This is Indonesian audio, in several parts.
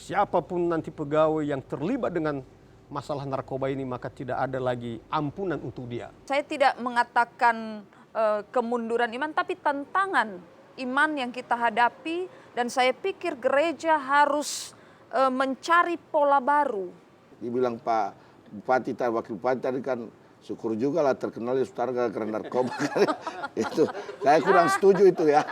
siapapun nanti pegawai yang terlibat dengan masalah narkoba ini, maka tidak ada lagi ampunan untuk dia. Saya tidak mengatakan kemunduran iman, tapi tantangan iman yang kita hadapi, dan saya pikir gereja harus mencari pola baru. Dibilang Pak Bupati, Wakil Bupati tadi kan syukur juga lah terkenal di Sutara gara-gara narkoba. Itu saya kurang setuju itu ya.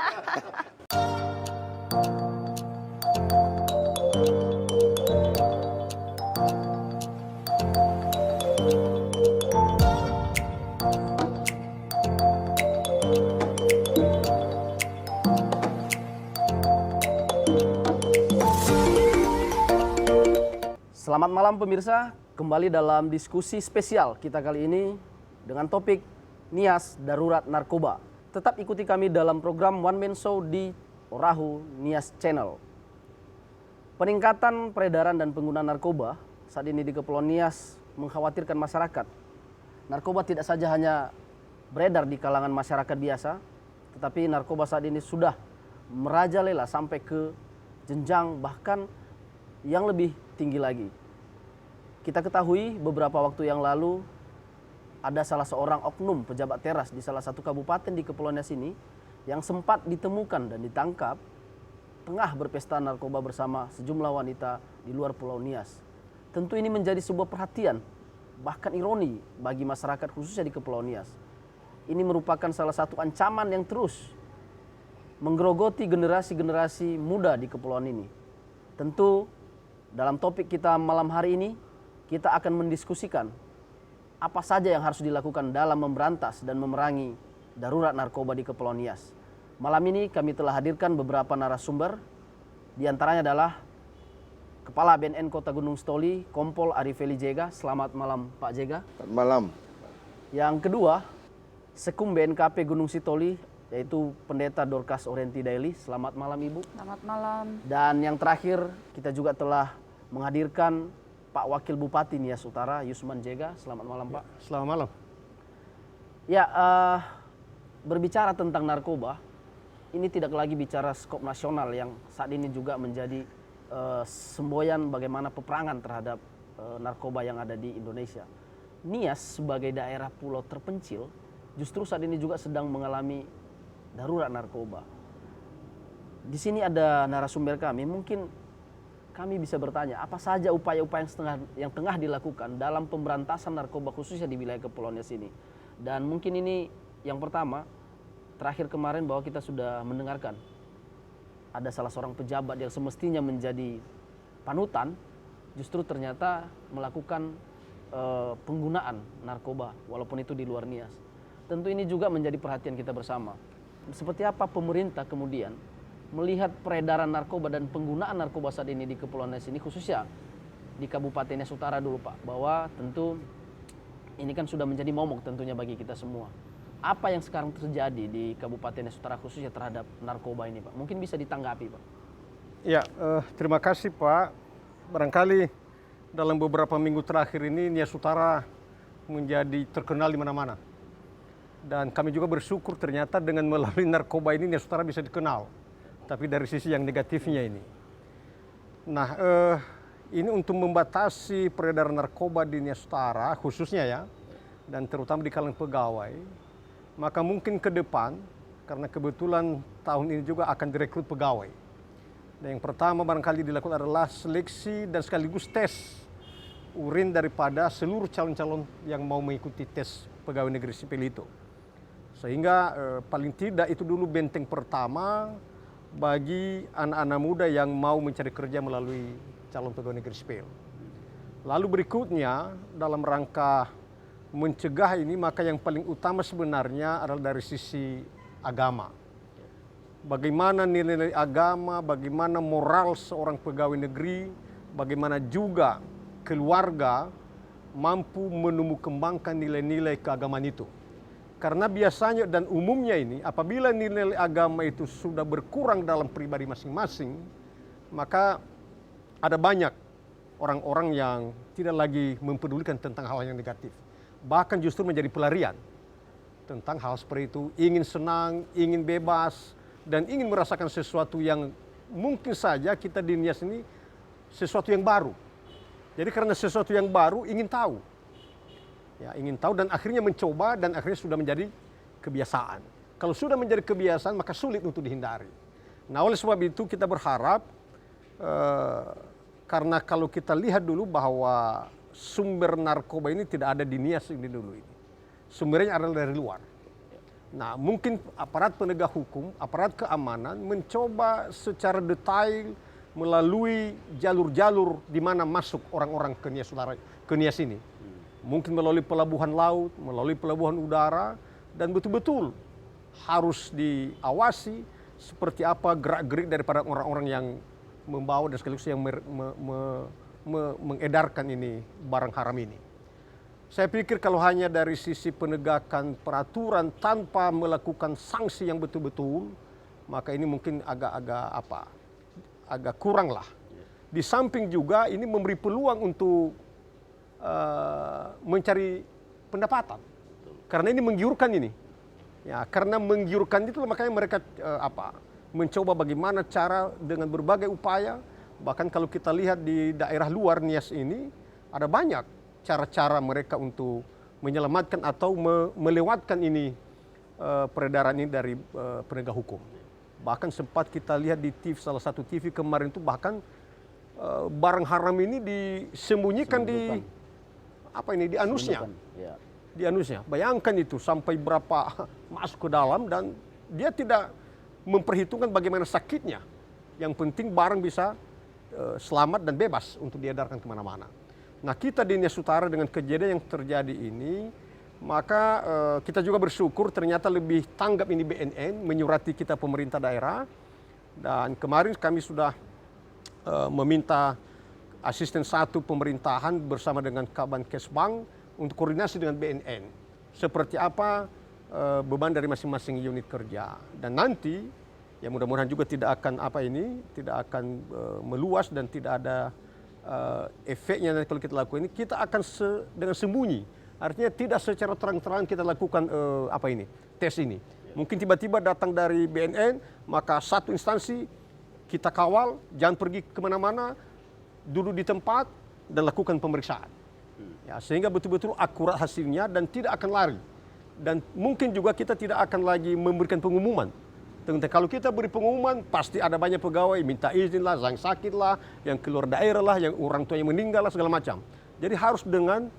Selamat malam pemirsa, kembali dalam diskusi spesial kita kali ini dengan topik Nias Darurat Narkoba. Tetap ikuti kami dalam program One Man Show di Orahu Nias Channel. Peningkatan peredaran dan penggunaan narkoba saat ini di Kepulauan Nias mengkhawatirkan masyarakat. Narkoba tidak saja hanya beredar di kalangan masyarakat biasa, tetapi narkoba saat ini sudah merajalela sampai ke jenjang bahkan yang lebih tinggi lagi. Kita ketahui beberapa waktu yang lalu ada salah seorang oknum pejabat teras di salah satu kabupaten di Kepulauan Nias ini yang sempat ditemukan dan ditangkap tengah berpesta narkoba bersama sejumlah wanita di luar Pulau Nias. Tentu ini menjadi sebuah perhatian, bahkan ironi bagi masyarakat khususnya di Kepulauan Nias. Ini merupakan salah satu ancaman yang terus menggerogoti generasi-generasi muda di kepulauan ini. Tentu dalam topik kita malam hari ini, kita akan mendiskusikan apa saja yang harus dilakukan dalam memberantas dan memerangi darurat narkoba di Kepulauan Nias. Malam ini kami telah hadirkan beberapa narasumber, di antaranya adalah Kepala BNN Kota Gunung Sitoli, Kompol Arifeli Jega. Selamat malam Pak Jega. Selamat malam. Yang kedua, Sekum BNKP Gunung Sitoli, yaitu Pendeta Dorcas Orenti Daily. Selamat malam Ibu. Selamat malam. Dan yang terakhir, kita juga telah menghadirkan Pak Wakil Bupati Nias Utara, Yusman Jega. Selamat malam Pak. Selamat malam. Ya, berbicara tentang narkoba, ini tidak lagi bicara skop nasional yang saat ini juga menjadi semboyan bagaimana peperangan terhadap narkoba yang ada di Indonesia. Nias sebagai daerah pulau terpencil, justru saat ini juga sedang mengalami darurat narkoba. Di sini ada narasumber kami, mungkin kami bisa bertanya, apa saja upaya-upaya yang tengah dilakukan dalam pemberantasan narkoba khususnya di wilayah Kepulauan Nias ini. Dan mungkin ini yang pertama, terakhir kemarin bahwa kita sudah mendengarkan ada salah seorang pejabat yang semestinya menjadi panutan, justru ternyata melakukan penggunaan narkoba walaupun itu di luar Nias. Tentu ini juga menjadi perhatian kita bersama. Seperti apa pemerintah kemudian melihat peredaran narkoba dan penggunaan narkoba saat ini di Kepulauan Nias ini, khususnya di Kabupaten Nias Utara dulu Pak, bahwa tentu ini kan sudah menjadi momok tentunya bagi kita semua. Apa yang sekarang terjadi di Kabupaten Nias Utara khususnya terhadap narkoba ini Pak? Mungkin bisa ditanggapi Pak. Ya, terima kasih Pak. Barangkali dalam beberapa minggu terakhir ini Nias Utara menjadi terkenal di mana-mana. Dan kami juga bersyukur ternyata dengan melalui narkoba ini Nias Utara bisa dikenal. Tapi dari sisi yang negatifnya ini. Nah, ini untuk membatasi peredaran narkoba di Nias Utara khususnya ya, dan terutama di kalangan pegawai, maka mungkin ke depan, karena kebetulan tahun ini juga akan direkrut pegawai. Dan yang pertama barangkali dilakukan adalah seleksi dan sekaligus tes urin daripada seluruh calon-calon yang mau mengikuti tes pegawai negeri sipil itu. Sehingga paling tidak itu dulu benteng pertama bagi anak-anak muda yang mau mencari kerja melalui calon pegawai negeri sipil. Lalu berikutnya dalam rangka mencegah ini, maka yang paling utama sebenarnya adalah dari sisi agama. Bagaimana nilai-nilai agama, bagaimana moral seorang pegawai negeri, bagaimana juga keluarga mampu menumbuh kembangkan nilai-nilai keagamaan itu. Karena biasanya dan umumnya ini, apabila nilai agama itu sudah berkurang dalam pribadi masing-masing, maka ada banyak orang-orang yang tidak lagi mempedulikan tentang hal yang negatif. Bahkan justru menjadi pelarian tentang hal seperti itu, ingin senang, ingin bebas, dan ingin merasakan sesuatu yang mungkin saja kita di Nias ini sesuatu yang baru. Jadi karena sesuatu yang baru ingin tahu. Ya, ingin tahu dan akhirnya mencoba dan akhirnya sudah menjadi kebiasaan. Kalau sudah menjadi kebiasaan maka sulit untuk dihindari. Nah, oleh sebab itu kita berharap karena kalau kita lihat dulu bahwa sumber narkoba ini tidak ada di Nias ini dulu ini. Sumbernya adalah dari luar. Nah, mungkin aparat penegak hukum, aparat keamanan mencoba secara detail melalui jalur-jalur di mana masuk orang-orang ke Nias Utara, ke Nias ini. Mungkin melalui pelabuhan laut, melalui pelabuhan udara, dan betul-betul harus diawasi seperti apa gerak-gerik daripada orang-orang yang membawa dan sekaligus yang mengedarkan ini barang haram ini. Saya pikir kalau hanya dari sisi penegakan peraturan tanpa melakukan sanksi yang betul-betul, maka ini mungkin agak kurang lah. Di samping juga ini memberi peluang untuk mencari pendapatan, karena ini menggiurkan ini. Ya, karena menggiurkan itu makanya mereka mencoba bagaimana cara dengan berbagai upaya. Bahkan kalau kita lihat di daerah luar Nias ini ada banyak cara-cara mereka untuk menyelamatkan atau melewatkan ini peredaran ini dari penegak hukum. Bahkan sempat kita lihat di TV, salah satu TV kemarin itu bahkan barang haram ini disembunyikan di di anusnya. Ya. Di anusnya. Bayangkan itu sampai berapa masuk ke dalam dan dia tidak memperhitungkan bagaimana sakitnya. Yang penting barang bisa selamat dan bebas untuk diedarkan kemana-mana. Nah, kita di Nias Utara dengan kejadian yang terjadi ini, maka kita juga bersyukur ternyata lebih tanggap ini BNN menyurati kita pemerintah daerah. Dan kemarin kami sudah meminta asisten satu pemerintahan bersama dengan Kabankesbang untuk koordinasi dengan BNN. Seperti apa beban dari masing-masing unit kerja. Dan nanti ya mudah-mudahan juga tidak akan meluas dan tidak ada efeknya nanti kalau kita lakukan ini. Kita akan dengan sembunyi. Artinya tidak secara terang-terangan kita lakukan tes ini. Mungkin tiba-tiba datang dari BNN, maka satu instansi kita kawal, jangan pergi kemana-mana, duduk di tempat dan lakukan pemeriksaan. Ya, sehingga betul-betul akurat hasilnya dan tidak akan lari. Dan mungkin juga kita tidak akan lagi memberikan pengumuman. Kalau kita beri pengumuman, pasti ada banyak pegawai minta izin lah, yang sakit lah, yang keluar daerah lah, yang orang tuanya meninggal lah, segala macam. Jadi harus dengan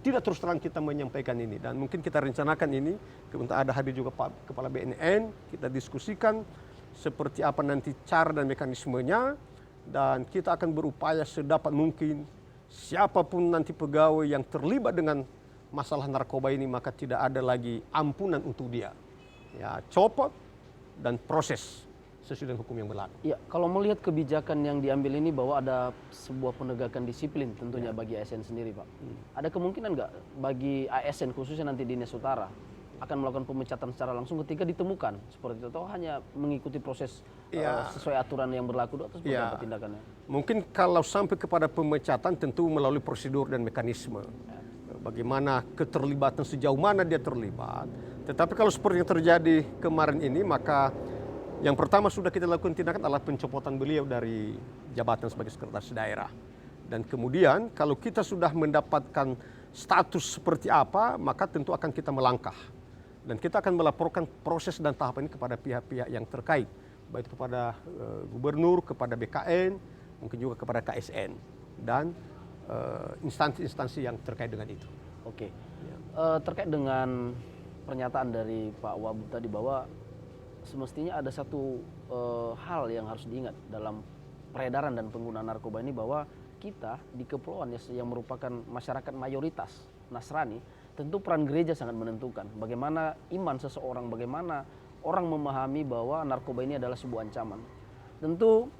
tidak terus terang kita menyampaikan ini. Dan mungkin kita rencanakan ini, untuk ada hadir juga Pak Kepala BNN, kita diskusikan seperti apa nanti cara dan mekanismenya. Dan kita akan berupaya sedapat mungkin siapapun nanti pegawai yang terlibat dengan masalah narkoba ini, maka tidak ada lagi ampunan untuk dia. Ya, copot dan proses sesuai dengan hukum yang berlaku. Ya, kalau melihat kebijakan yang diambil ini bahwa ada sebuah penegakan disiplin tentunya bagi ASN sendiri, Pak. Ada kemungkinan nggak bagi ASN khususnya nanti di Nias Utara akan melakukan pemecatan secara langsung ketika ditemukan seperti itu, atau hanya mengikuti proses sesuai aturan yang berlaku, atau seperti apa tindakannya? Mungkin kalau sampai kepada pemecatan tentu melalui prosedur dan mekanisme. Bagaimana keterlibatan, sejauh mana dia terlibat. Tetapi kalau seperti yang terjadi kemarin ini, maka yang pertama sudah kita lakukan tindakan adalah pencopotan beliau dari jabatan sebagai sekretaris daerah. Dan kemudian kalau kita sudah mendapatkan status seperti apa, maka tentu akan kita melangkah. Dan kita akan melaporkan proses dan tahapan ini kepada pihak-pihak yang terkait. Baik kepada gubernur, kepada BKN, mungkin juga kepada KSN. Dan instansi-instansi yang terkait dengan itu. Oke. Terkait dengan pernyataan dari Pak Wabub tadi bahwa semestinya ada satu hal yang harus diingat dalam peredaran dan penggunaan narkoba ini, bahwa kita di Kepulauan yang merupakan masyarakat mayoritas Nasrani, tentu peran gereja sangat menentukan. Bagaimana iman seseorang, bagaimana orang memahami bahwa narkoba ini adalah sebuah ancaman. Tentu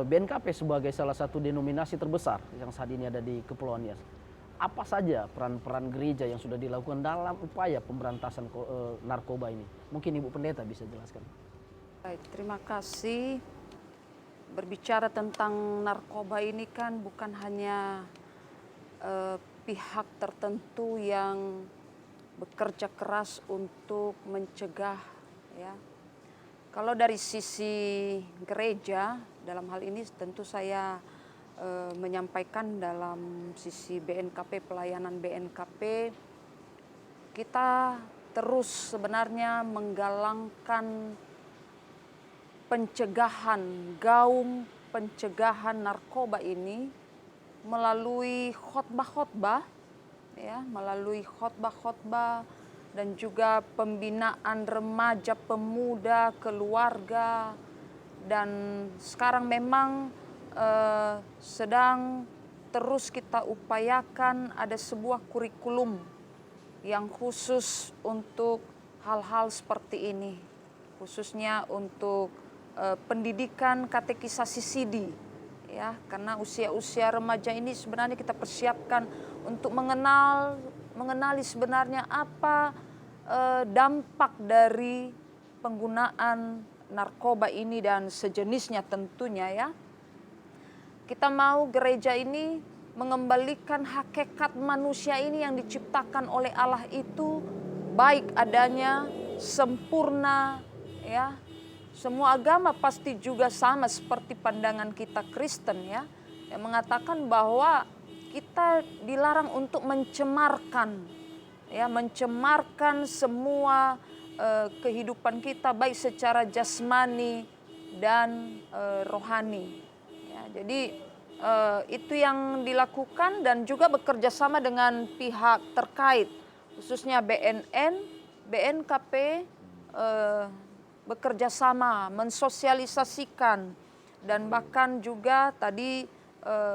BNKP sebagai salah satu denominasi terbesar yang saat ini ada di Kepulauan Nias, apa saja peran-peran gereja yang sudah dilakukan dalam upaya pemberantasan narkoba ini? Mungkin Ibu Pendeta bisa jelaskan. Baik, terima kasih. Berbicara tentang narkoba ini kan bukan hanya pihak tertentu yang bekerja keras untuk mencegah, ya. Kalau dari sisi gereja dalam hal ini tentu saya menyampaikan dalam sisi BNKP, pelayanan BNKP, kita terus sebenarnya menggalangkan pencegahan, gaung pencegahan narkoba ini melalui khotbah-khotbah, ya, melalui khotbah-khotbah dan juga pembinaan remaja, pemuda, keluarga, dan sekarang memang sedang terus kita upayakan ada sebuah kurikulum yang khusus untuk hal-hal seperti ini, khususnya untuk pendidikan katekisasi sidi, ya, karena usia-usia remaja ini sebenarnya kita persiapkan untuk mengenali sebenarnya apa dampak dari penggunaan narkoba ini dan sejenisnya tentunya, ya. Kita mau gereja ini mengembalikan hakikat manusia ini yang diciptakan oleh Allah itu baik adanya, sempurna, ya. Semua agama pasti juga sama seperti pandangan kita Kristen, ya, yang mengatakan bahwa kita dilarang untuk mencemarkan, ya, mencemarkan semua kehidupan kita baik secara jasmani dan rohani. Ya, jadi itu yang dilakukan dan juga bekerja sama dengan pihak terkait, khususnya BNN, BNKP, bekerja sama mensosialisasikan, dan bahkan juga tadi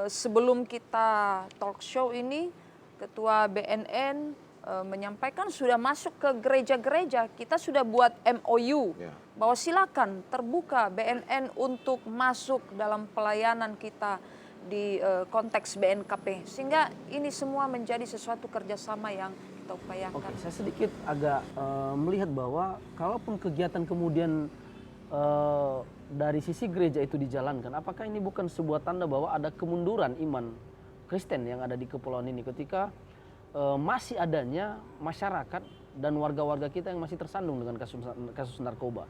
sebelum kita talk show ini Ketua BNN menyampaikan sudah masuk ke gereja-gereja, kita sudah buat MOU bahwa silakan terbuka BNN untuk masuk dalam pelayanan kita di konteks BNKP, sehingga ini semua menjadi sesuatu kerjasama yang kita upayakan. Oke, saya sedikit agak melihat bahwa kalaupun kegiatan kemudian dari sisi gereja itu dijalankan, apakah ini bukan sebuah tanda bahwa ada kemunduran iman Kristen yang ada di kepulauan ini ketika masih adanya masyarakat dan warga-warga kita yang masih tersandung dengan kasus narkoba.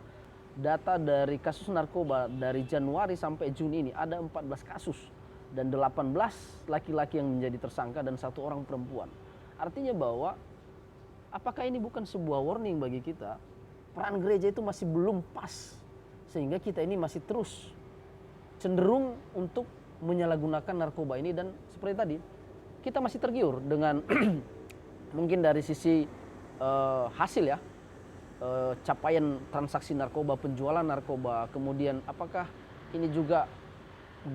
Data dari kasus narkoba dari Januari sampai Juni ini ada 14 kasus dan 18 laki-laki yang menjadi tersangka dan 1 orang perempuan. Artinya bahwa apakah ini bukan sebuah warning bagi kita, peran gereja itu masih belum pas, sehingga kita ini masih terus cenderung untuk menyalahgunakan narkoba ini. Dan seperti tadi, kita masih tergiur dengan mungkin dari sisi hasil, ya, capaian transaksi narkoba, penjualan narkoba, kemudian apakah ini juga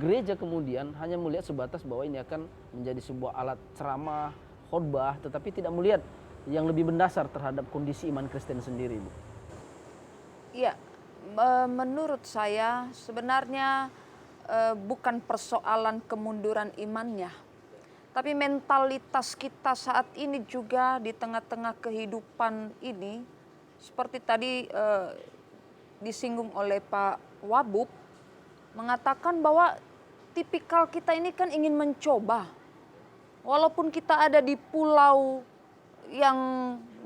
gereja kemudian hanya melihat sebatas bahwa ini akan menjadi sebuah alat ceramah, khotbah, tetapi tidak melihat yang lebih mendasar terhadap kondisi iman Kristen sendiri, Bu? Iya, menurut saya sebenarnya bukan persoalan kemunduran imannya, tapi mentalitas kita saat ini juga di tengah-tengah kehidupan ini, seperti tadi disinggung oleh Pak Wabub, mengatakan bahwa tipikal kita ini kan ingin mencoba. Walaupun kita ada di pulau yang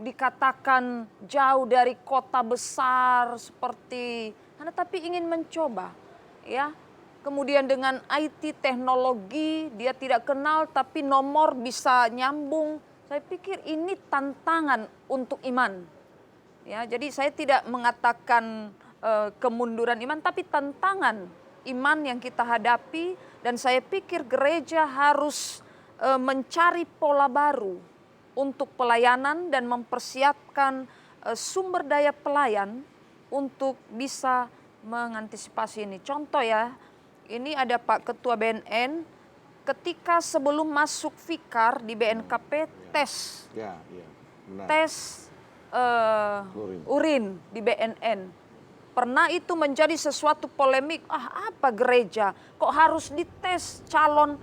dikatakan jauh dari kota besar seperti, tapi ingin mencoba, ya. Kemudian dengan IT teknologi dia tidak kenal tapi nomor bisa nyambung. Saya pikir ini tantangan untuk iman. Ya, jadi saya tidak mengatakan kemunduran iman, tapi tantangan iman yang kita hadapi, dan saya pikir gereja harus mencari pola baru untuk pelayanan dan mempersiapkan sumber daya pelayan untuk bisa mengantisipasi ini. Contoh, ya, ini ada Pak Ketua BNN, ketika sebelum masuk Fikar di BNKP tes, tes urin di BNN. Pernah itu menjadi sesuatu polemik, apa gereja kok harus dites calon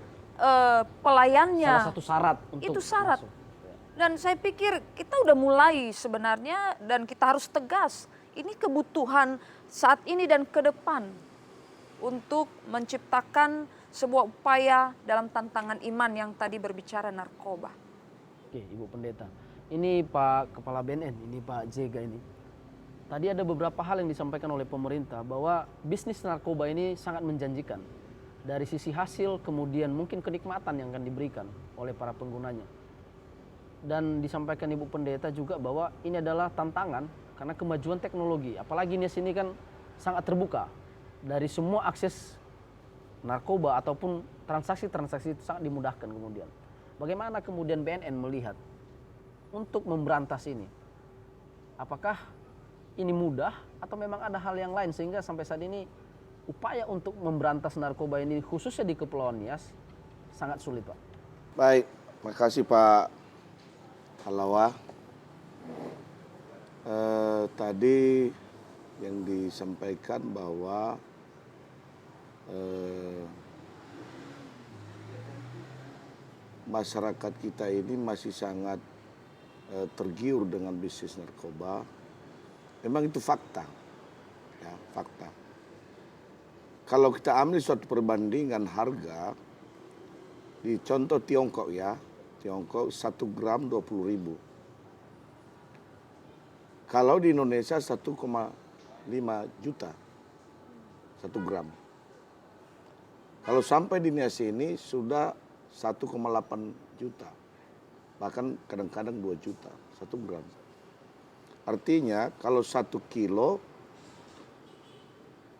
pelayannya. Salah satu syarat untuk itu syarat. masuk. Dan saya pikir kita udah mulai sebenarnya, dan kita harus tegas. Ini kebutuhan saat ini dan ke depan untuk menciptakan sebuah upaya dalam tantangan iman yang tadi berbicara narkoba. Oke, Ibu Pendeta. Ini Pak Kepala BNN, ini Pak Jega ini. Tadi ada beberapa hal yang disampaikan oleh pemerintah bahwa bisnis narkoba ini sangat menjanjikan. dari sisi hasil, kemudian mungkin kenikmatan yang akan diberikan oleh para penggunanya. Dan disampaikan Ibu Pendeta juga bahwa ini adalah tantangan karena kemajuan teknologi. Apalagi Nias ini kan sangat terbuka. Dari semua akses narkoba ataupun transaksi-transaksi itu sangat dimudahkan kemudian. Bagaimana kemudian BNN melihat untuk memberantas ini? Apakah ini mudah atau memang ada hal yang lain sehingga sampai saat ini upaya untuk memberantas narkoba ini khususnya di Kepulauan Nias sangat sulit, Pak? Baik, makasih Pak Halawa. Tadi yang disampaikan bahwa masyarakat kita ini masih sangat tergiur dengan bisnis narkoba. Memang itu fakta, ya, fakta. Kalau kita ambil suatu perbandingan harga, di contoh Tiongkok ya, Tiongkok 1 gram 20.000. Kalau di Indonesia 1,5 juta 1 gram. Kalau sampai di Nias ini sudah 1,8 juta. Bahkan kadang-kadang 2 juta 1 gram. Artinya kalau 1 kilo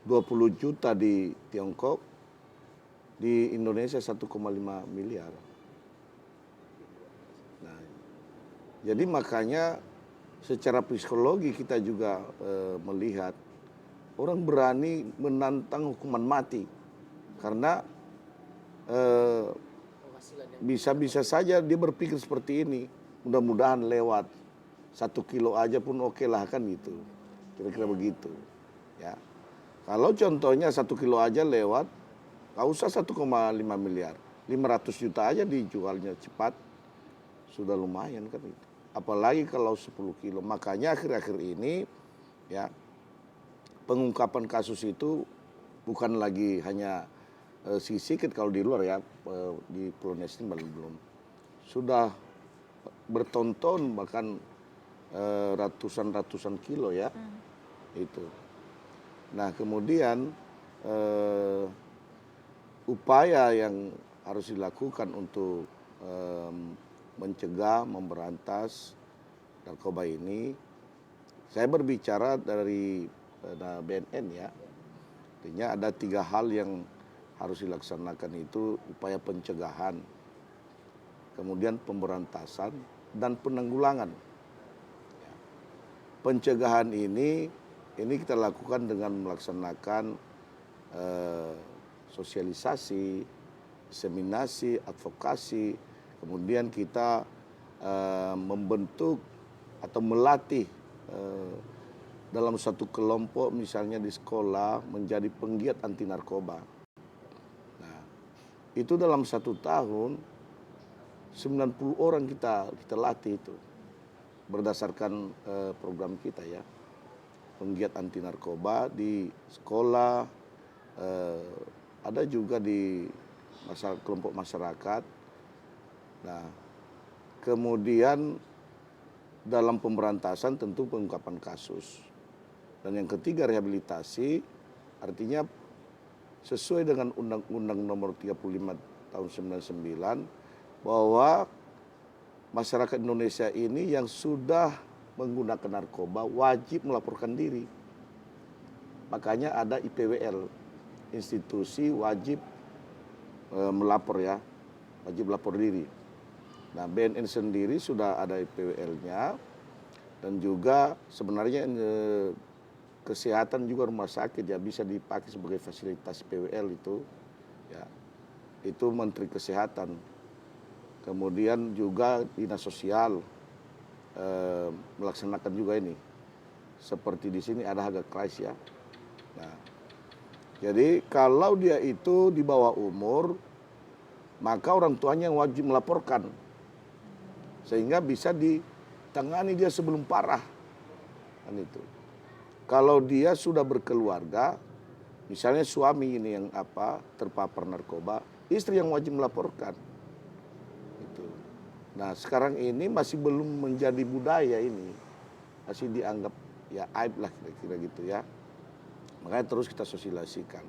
20 juta di Tiongkok, di Indonesia 1,5 miliar. Nah, jadi makanya secara psikologi kita juga melihat orang berani menantang hukuman mati karena bisa-bisa saja dia berpikir seperti ini. Mudah-mudahan lewat 1 kilo aja pun oke lah kan gitu. Kira-kira begitu. Ya. Kalau contohnya 1 kilo aja lewat, nggak usah 1,5 miliar. 500 juta aja dijualnya cepat. Sudah lumayan kan itu. Apalagi kalau 10 kilo. Makanya akhir-akhir ini ya pengungkapan kasus itu bukan lagi hanya sedikit kalau di luar ya, di Pulau Nias ini belum. Sudah bertonton bahkan ratusan kilo ya. Itu. Nah, kemudian upaya yang harus dilakukan untuk mencegah, memberantas narkoba ini, saya berbicara dari BNN ya. Artinya ada 3 hal yang harus dilaksanakan, itu upaya pencegahan, kemudian pemberantasan, dan penanggulangan. Pencegahan ini kita lakukan dengan melaksanakan sosialisasi, diseminasi, advokasi, kemudian kita membentuk atau melatih dalam satu kelompok misalnya di sekolah menjadi penggiat anti narkoba. Nah, itu dalam 1 tahun 90 orang kita latih itu berdasarkan program kita ya, penggiat anti narkoba di sekolah, ada juga di kelompok masyarakat. Nah, kemudian dalam pemberantasan tentu pengungkapan kasus. Dan yang ketiga rehabilitasi, artinya sesuai dengan Undang-Undang Nomor 35 tahun 99 bahwa masyarakat Indonesia ini yang sudah menggunakan narkoba wajib melaporkan diri. Makanya ada IPWL, institusi wajib melapor ya, wajib lapor diri. Nah, BNN sendiri sudah ada IPWL-nya, dan juga sebenarnya kesehatan juga rumah sakit ya bisa dipakai sebagai fasilitas IPWL itu, ya, itu Menteri Kesehatan. Kemudian juga Dinas Sosial melaksanakan juga ini. Seperti di sini ada Haga Krais ya. Nah, jadi kalau dia itu di bawah umur, maka orang tuanya yang wajib melaporkan. Sehingga bisa ditangani dia sebelum parah. Kan itu. Kalau dia sudah berkeluarga, misalnya suami ini yang terpapar narkoba, istri yang wajib melaporkan. Itu. Nah, sekarang ini masih belum menjadi budaya ini. Masih dianggap ya aib lah kira-kira gitu ya. Makanya terus kita sosialisasikan.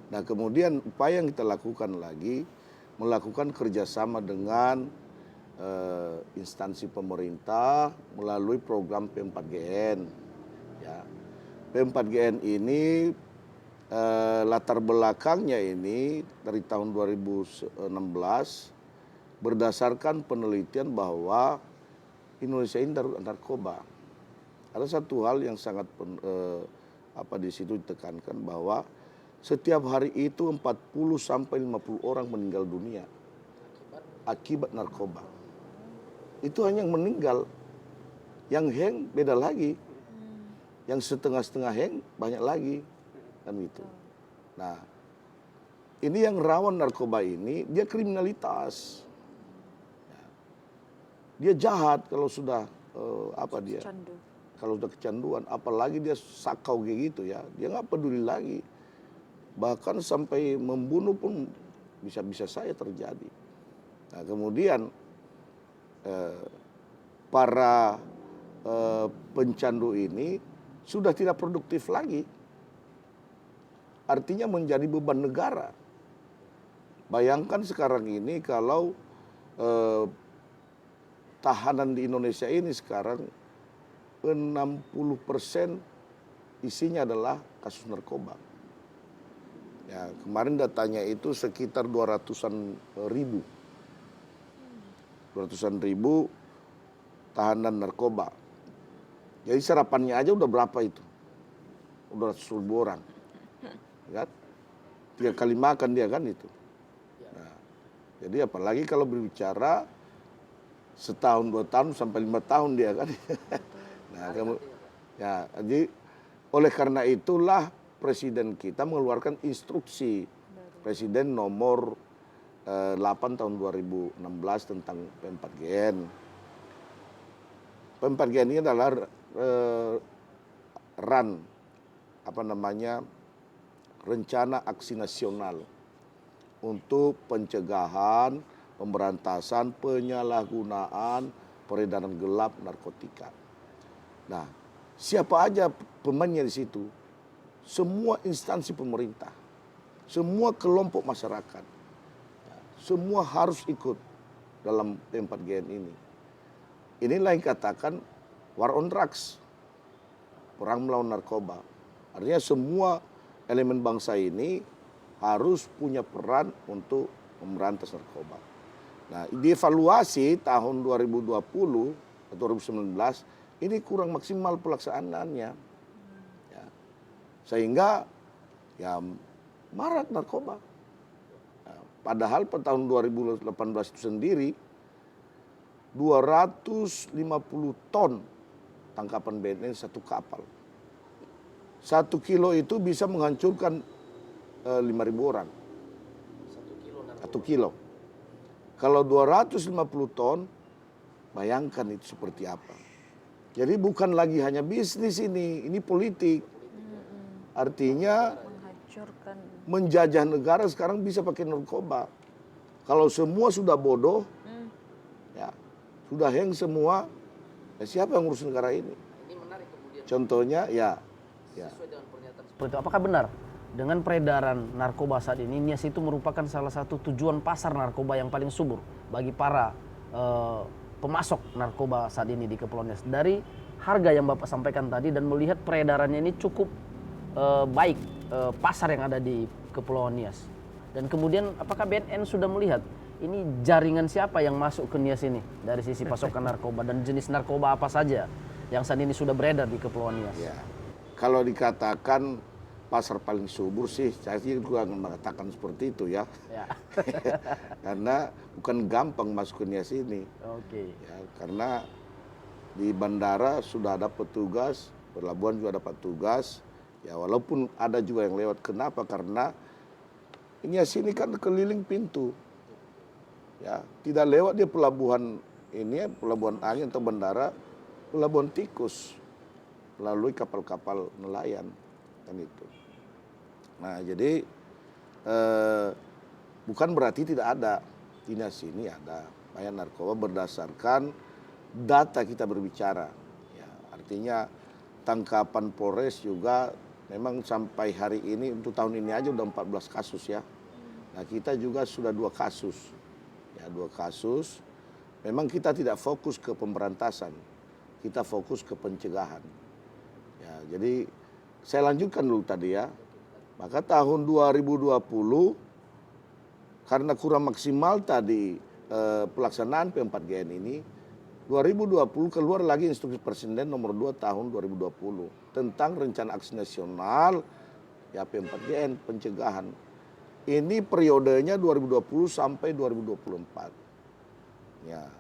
Nah kemudian upaya yang kita lakukan lagi, melakukan kerjasama dengan instansi pemerintah melalui program P4GN. Ya. P4GN ini latar belakangnya ini dari tahun 2016 berdasarkan penelitian bahwa Indonesia ini darurat narkoba. Ada satu hal yang sangat di situ ditekankan bahwa setiap hari itu 40 sampai 50 orang meninggal dunia akibat narkoba. Itu hanya yang meninggal. Yang hang beda lagi. Yang setengah-setengah hang banyak lagi. Kan gitu. Nah, ini yang rawan narkoba ini, dia kriminalitas. Dia jahat kalau sudah dia Candu. kalau sudah kecanduan, apalagi dia sakau kayak gitu ya, dia nggak peduli lagi. Bahkan sampai membunuh pun bisa saja terjadi. Nah kemudian para pencandu ini sudah tidak produktif lagi. Artinya menjadi beban negara. Bayangkan sekarang ini kalau tahanan di Indonesia ini sekarang 60% isinya adalah kasus narkoba. Ya, kemarin datanya itu sekitar 200-an ribu. 200-an ribu tahanan narkoba. Jadi serapannya aja udah berapa itu? Udah 100 ribu orang. Kan? 3 kali makan dia kan itu. Nah, jadi apalagi kalau berbicara setahun, 2 tahun, sampai 5 tahun dia kan. Nah, jadi oleh karena itulah Presiden kita mengeluarkan instruksi Presiden nomor 8 tahun 2016 tentang P4GN. P4GN ini adalah rencana aksi nasional untuk pencegahan, pemberantasan, penyalahgunaan, peredaran gelap narkotika. Nah, siapa aja pemainnya di situ? Semua instansi pemerintah, semua kelompok masyarakat, semua harus ikut dalam P4GN ini. Inilah yang katakan war on drugs, perang melawan narkoba. Artinya semua elemen bangsa ini harus punya peran untuk memberantas narkoba. Nah, dievaluasi tahun 2020 atau 2019 ini kurang maksimal pelaksanaannya. Ya. Sehingga ya marak narkoba. Padahal pada tahun 2018 itu sendiri 250 ton tangkapan BNN satu kapal. 1 kilo itu bisa menghancurkan 5.000 orang. 1 kilo. Kalau 250 ton, bayangkan itu seperti apa. Jadi bukan lagi hanya bisnis ini politik. Artinya Menghancurkan. menjajah negara sekarang bisa pakai narkoba. Kalau semua sudah bodoh, ya sudah hang semua, ya siapa yang ngurus negara ini? Contohnya Sesuai dengan pernyataan seperti itu. Apakah benar dengan peredaran narkoba saat ini, Nias itu merupakan salah satu tujuan pasar narkoba yang paling subur bagi para pemasok narkoba saat ini di Kepulauan Nias? Dari harga yang Bapak sampaikan tadi dan melihat peredarannya ini cukup baik pasar yang ada di Kepulauan Nias. Dan kemudian apakah BNN sudah melihat ini jaringan siapa yang masuk ke Nias ini dari sisi pasokan narkoba dan jenis narkoba apa saja yang saat ini sudah beredar di Kepulauan Nias? ya. Kalau dikatakan pasar paling subur sih, saya sih juga mengatakan seperti itu ya. Karena bukan gampang masuk ke Nias ini. Oke. Ya, karena di bandara sudah ada petugas, pelabuhan juga ada petugas. Ya walaupun ada juga yang lewat. Kenapa? Karena Nias ini kan keliling pintu. Ya, tidak lewat dia pelabuhan ini, pelabuhan angin atau bandara, pelabuhan tikus melalui kapal-kapal nelayan kan itu. Nah jadi bukan berarti tidak ada, di Nias ini ada banyak narkoba berdasarkan data kita berbicara. Ya, artinya tangkapan Polres juga memang sampai hari ini untuk tahun ini aja udah 14 kasus ya. Nah kita juga sudah 2 kasus, ya 2 kasus. Memang kita tidak fokus ke pemberantasan, kita fokus ke pencegahan. Ya, jadi saya lanjutkan dulu tadi ya. Maka tahun 2020 karena kurang maksimal tadi pelaksanaan P4GN ini, 2020 keluar lagi Instruksi Presiden nomor 2 tahun 2020 tentang Rencana Aksi Nasional ya P4GN pencegahan. Ini periodenya 2020 sampai 2024. Ya.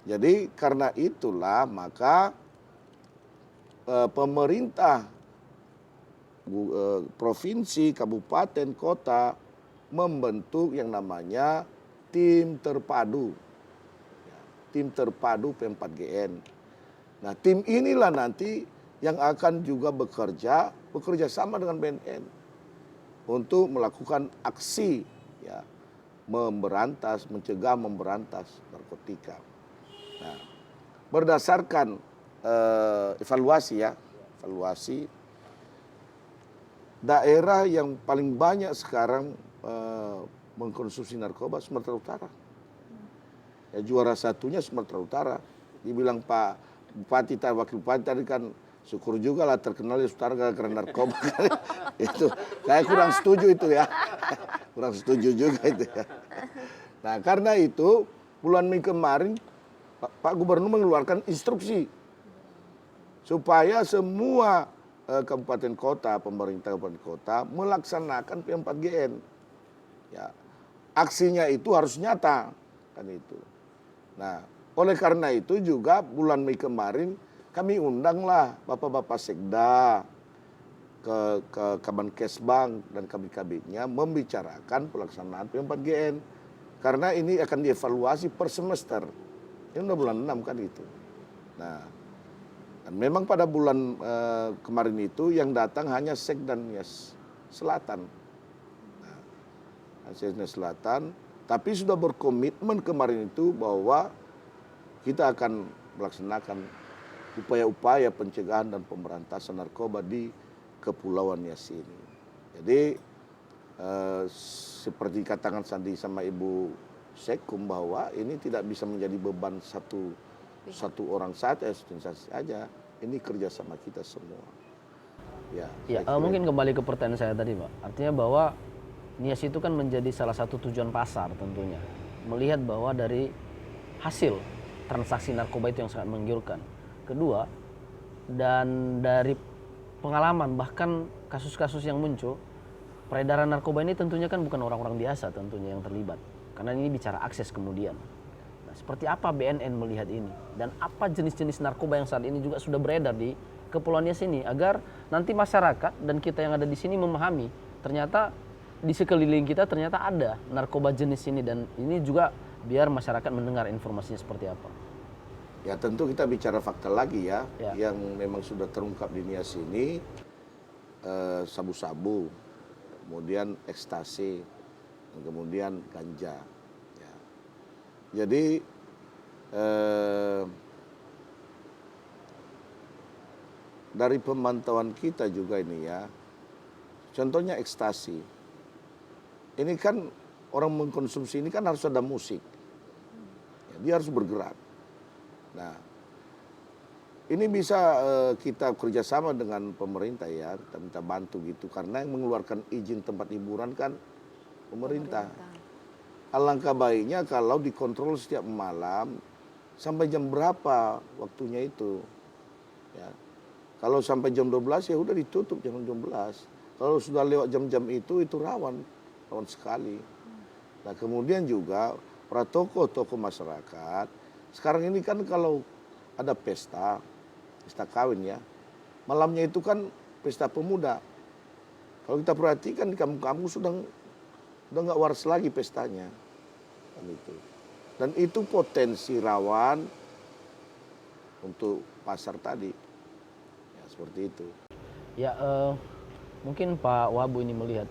Jadi karena itulah maka pemerintah provinsi, kabupaten, kota membentuk yang namanya tim terpadu. Tim terpadu P4GN. Nah, tim inilah nanti yang akan juga bekerja sama dengan BNN untuk melakukan aksi ya, mencegah memberantas narkotika. Nah, berdasarkan evaluasi daerah yang paling banyak sekarang mengkonsumsi narkoba Sumatera Utara. Ya, juara satunya Sumatera Utara. Dibilang Pak Bupati, Wakil Bupati tadi kan syukur juga lah terkenal di Utara gara-gara narkoba. Itu saya kurang setuju itu ya. Kurang setuju juga itu ya. Nah karena itu bulan Mei kemarin Pak Gubernur mengeluarkan instruksi supaya semua kabupaten kota, pemerintah kabupaten kota melaksanakan P4GN. Ya, aksinya itu harus nyata kan itu. Nah, oleh karena itu juga bulan Mei kemarin kami undanglah bapak-bapak sekda ke Kemenkesbang dan kabit-kabitnya membicarakan pelaksanaan P4GN karena ini akan dievaluasi per semester. Ini udah bulan 6 kan itu. Nah, dan memang pada bulan kemarin itu yang datang hanya Sekda Nias Selatan. Nah, Nias Selatan, tapi sudah berkomitmen kemarin itu bahwa kita akan melaksanakan upaya-upaya pencegahan dan pemberantasan narkoba di Kepulauan Nias ini. Jadi seperti katakan Sandi sama Ibu Sekum bahwa ini tidak bisa menjadi beban satu orang saja, instansi saja. Ini kerjasama kita semua. Ya, mungkin kembali ke pertanyaan saya tadi, Pak. Artinya bahwa Nias itu kan menjadi salah satu tujuan pasar tentunya. Melihat bahwa dari hasil transaksi narkoba itu yang sangat menggiurkan. Kedua, dan dari pengalaman bahkan kasus-kasus yang muncul, peredaran narkoba ini tentunya kan bukan orang-orang biasa tentunya yang terlibat. Karena ini bicara akses kemudian. Nah, seperti apa BNN melihat ini? Dan apa jenis-jenis narkoba yang saat ini juga sudah beredar di Kepulauan Nias ini? Agar nanti masyarakat dan kita yang ada di sini memahami, ternyata di sekeliling kita ternyata ada narkoba jenis ini. Dan ini juga biar masyarakat mendengar informasinya seperti apa. Ya tentu kita bicara fakta lagi ya. Yang memang sudah terungkap di Nias ini, sabu-sabu, kemudian ekstasi, kemudian ganja. Ya. Jadi dari pemantauan kita juga ini ya, contohnya ekstasi. Ini kan orang mengkonsumsi ini kan harus ada musik. Ya, dia harus bergerak. Nah, ini bisa kita kerjasama dengan pemerintah ya, kita minta bantu gitu. Karena yang mengeluarkan izin tempat hiburan kan pemerintah. Alangkah baiknya kalau dikontrol setiap malam sampai jam berapa waktunya itu. Ya. Kalau sampai jam 12 ya udah ditutup jam 12. Kalau sudah lewat jam-jam itu rawan sekali. Nah kemudian juga para tokoh-tokoh masyarakat, sekarang ini kan kalau ada pesta kawin ya, malamnya itu kan pesta pemuda. Kalau kita perhatikan di kampung-kampung sudah nggak waras lagi pestanya. Dan itu potensi rawan untuk pasar tadi. Ya, seperti itu. Ya, mungkin Pak Wabu ini melihat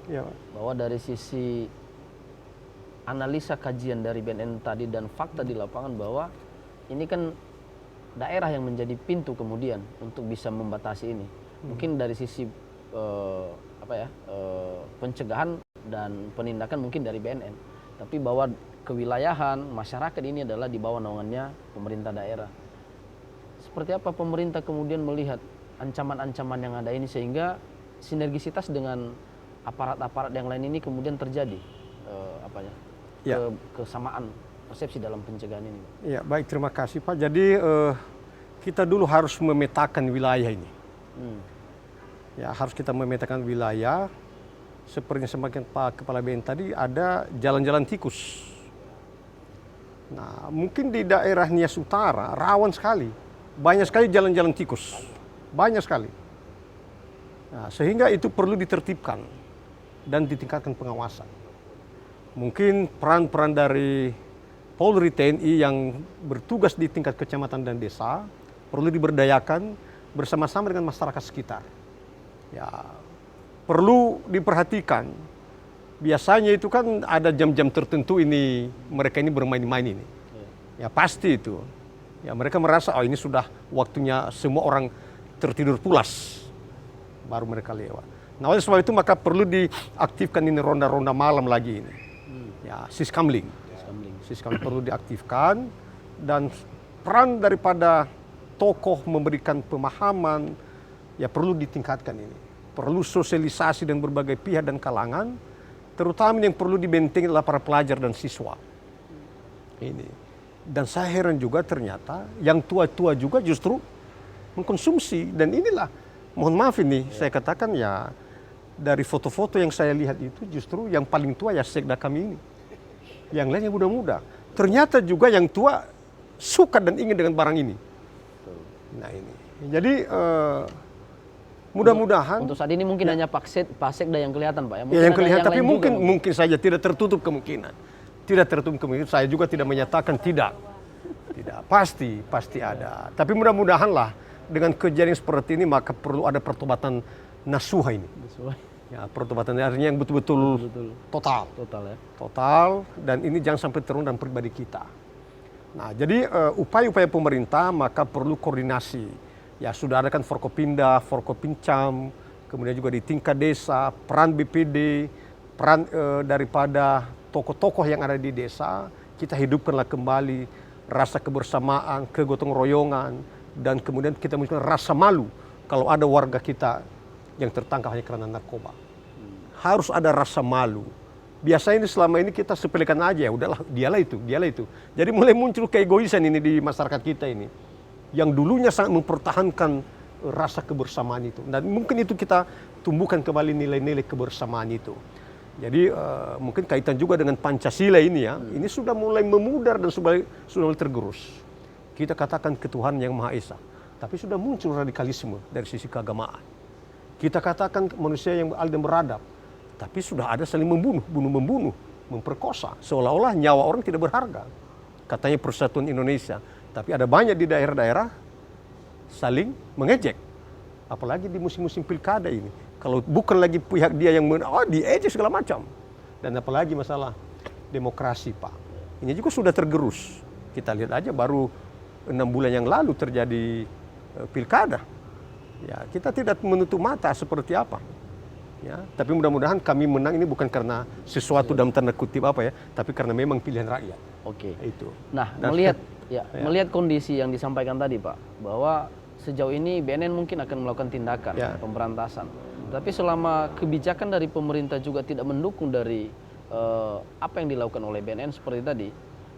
bahwa dari sisi analisa kajian dari BNN tadi dan fakta di lapangan bahwa ini kan daerah yang menjadi pintu kemudian untuk bisa membatasi ini. Mungkin dari sisi pencegahan dan penindakan mungkin dari BNN, tapi bahwa kewilayahan masyarakat ini adalah di bawah naungannya pemerintah daerah. Seperti apa pemerintah kemudian melihat ancaman-ancaman yang ada ini sehingga sinergisitas dengan aparat-aparat yang lain ini kemudian terjadi kesamaan persepsi dalam pencegahan ini? Ya, baik, terima kasih Pak. Jadi kita dulu harus memetakan wilayah ini. Ya, harus kita memetakan wilayah. Seperti yang semakin Pak Kepala BNN tadi, ada jalan-jalan tikus. Nah, mungkin di daerah Nias Utara rawan sekali, banyak sekali jalan-jalan tikus, banyak sekali. Nah, sehingga itu perlu ditertibkan dan ditingkatkan pengawasan. Mungkin peran-peran dari Polri TNI yang bertugas di tingkat kecamatan dan desa perlu diberdayakan bersama-sama dengan masyarakat sekitar. Ya, perlu diperhatikan. Biasanya itu kan ada jam-jam tertentu ini mereka ini bermain-main ini. Ya pasti itu. Ya mereka merasa oh ini sudah waktunya semua orang tertidur pulas baru mereka lewat. Nah oleh sebab itu maka perlu diaktifkan ini ronda-ronda malam lagi ini. Ya siskamling. Siskamling perlu diaktifkan dan peran daripada tokoh memberikan pemahaman ya perlu ditingkatkan ini. Perlu sosialisasi dengan berbagai pihak dan kalangan, terutama yang perlu dibentengi adalah para pelajar dan siswa. Ini. Dan saya heran juga ternyata yang tua-tua juga justru mengkonsumsi. Dan inilah, mohon maaf ini, saya katakan ya dari foto-foto yang saya lihat itu justru yang paling tua ya sekda kami ini. Yang lainnya muda-muda. Ternyata juga yang tua suka dan ingin dengan barang ini. Nah ini. Jadi mudah-mudahan untuk saat ini mungkin hanya Pak Sekda yang kelihatan Pak ya. Ya yang kelihatan, tapi mungkin saja tidak tertutup kemungkinan. Tidak tertutup kemungkinan. Saya juga tidak menyatakan tidak. Tidak, pasti ada. Tapi mudah-mudahanlah dengan kejadian seperti ini maka perlu ada pertobatan nasuha ini. Ya, pertobatan artinya yang betul-betul total ya. Total dan ini jangan sampai turun dalam pribadi kita. Nah, jadi upaya-upaya pemerintah maka perlu koordinasi. Ya sudah ada kan Forkopimda, Forkopincam, kemudian juga di tingkat desa, peran BPD, peran daripada tokoh-tokoh yang ada di desa, kita hidupkanlah kembali rasa kebersamaan, kegotong royongan, dan kemudian kita munculkan rasa malu kalau ada warga kita yang tertangkap hanya karena narkoba. Harus ada rasa malu. Biasanya ini selama ini kita sepelekan aja, ya udahlah dialah itu. Jadi mulai muncul keegoisan ini di masyarakat kita ini. Yang dulunya sangat mempertahankan rasa kebersamaan itu. Dan mungkin itu kita tumbuhkan kembali nilai-nilai kebersamaan itu. Jadi mungkin kaitan juga dengan Pancasila ini ya. Ini sudah mulai memudar dan sudah mulai tergerus. Kita katakan ketuhanan yang Maha Esa. Tapi sudah muncul radikalisme dari sisi keagamaan. Kita katakan manusia yang adil dan beradab. Tapi sudah ada saling membunuh, memperkosa. Seolah-olah nyawa orang tidak berharga. Katanya Persatuan Indonesia. Tapi ada banyak di daerah-daerah saling mengejek. Apalagi di musim-musim pilkada ini. Kalau bukan lagi pihak dia yang diejek segala macam. Dan apalagi masalah demokrasi Pak. Ini juga sudah tergerus. Kita lihat aja baru 6 bulan yang lalu terjadi pilkada. Ya, kita tidak menutup mata seperti apa. Ya, tapi mudah-mudahan kami menang ini bukan karena sesuatu dalam tanda kutip apa ya, tapi karena memang pilihan rakyat. Oke. Itu. Nah, melihat kondisi yang disampaikan tadi Pak, bahwa sejauh ini BNN mungkin akan melakukan tindakan pemberantasan. Tapi selama kebijakan dari pemerintah juga tidak mendukung dari apa yang dilakukan oleh BNN seperti tadi,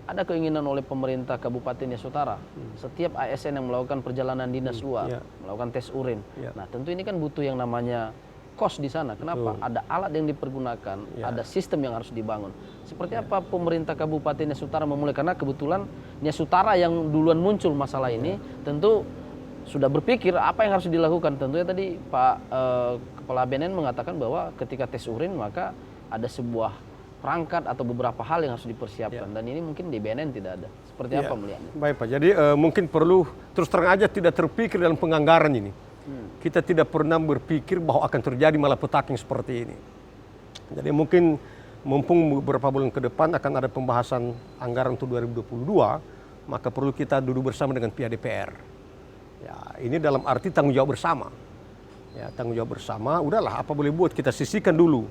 ada keinginan oleh pemerintah Kabupaten Nias Utara, setiap ASN yang melakukan perjalanan dinas luar, melakukan tes urin. Nah, tentu ini kan butuh yang namanya kos di sana. Kenapa? Ada alat yang dipergunakan, ada sistem yang harus dibangun. Seperti apa pemerintah Kabupaten Nias Utara memulai? Karena kebetulan Nias Utara yang duluan muncul masalah ini, tentu sudah berpikir apa yang harus dilakukan. Tentunya tadi Pak Kepala BNN mengatakan bahwa ketika tes urin maka ada sebuah perangkat atau beberapa hal yang harus dipersiapkan. Dan ini mungkin di BNN tidak ada. Seperti apa melihatnya? Baik Pak, jadi mungkin perlu terus terang aja tidak terpikir dalam penganggaran ini. Kita tidak pernah berpikir bahwa akan terjadi malapetaka yang seperti ini. Jadi mungkin mumpung beberapa bulan ke depan akan ada pembahasan anggaran untuk 2022, maka perlu kita duduk bersama dengan pihak DPR. Ya, ini dalam arti tanggung jawab bersama. Ya, tanggung jawab bersama, udahlah apa boleh buat, kita sisihkan dulu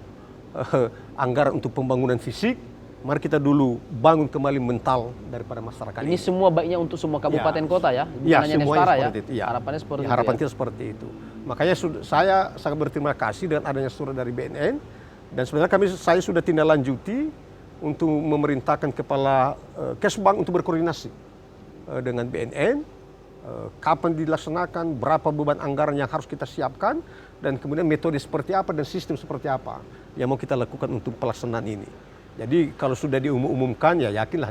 anggaran untuk pembangunan fisik, mari kita dulu bangun kembali mental daripada masyarakat Ini semua baiknya untuk semua kabupaten kota ya, bukan Ya, hanya semuanya Nestara ya. seperti itu, ya. Harapannya seperti Ya, itu. harapan Ya. kita seperti itu. Makanya saya sangat berterima kasih dengan adanya surat dari BNN, dan sebenarnya saya sudah tindak lanjuti untuk memerintahkan kepala Kesbang untuk berkoordinasi dengan BNN, kapan dilaksanakan, berapa beban anggaran yang harus kita siapkan, dan kemudian metode seperti apa dan sistem seperti apa yang mau kita lakukan untuk pelaksanaan ini. Jadi kalau sudah diumumkan, ya yakinlah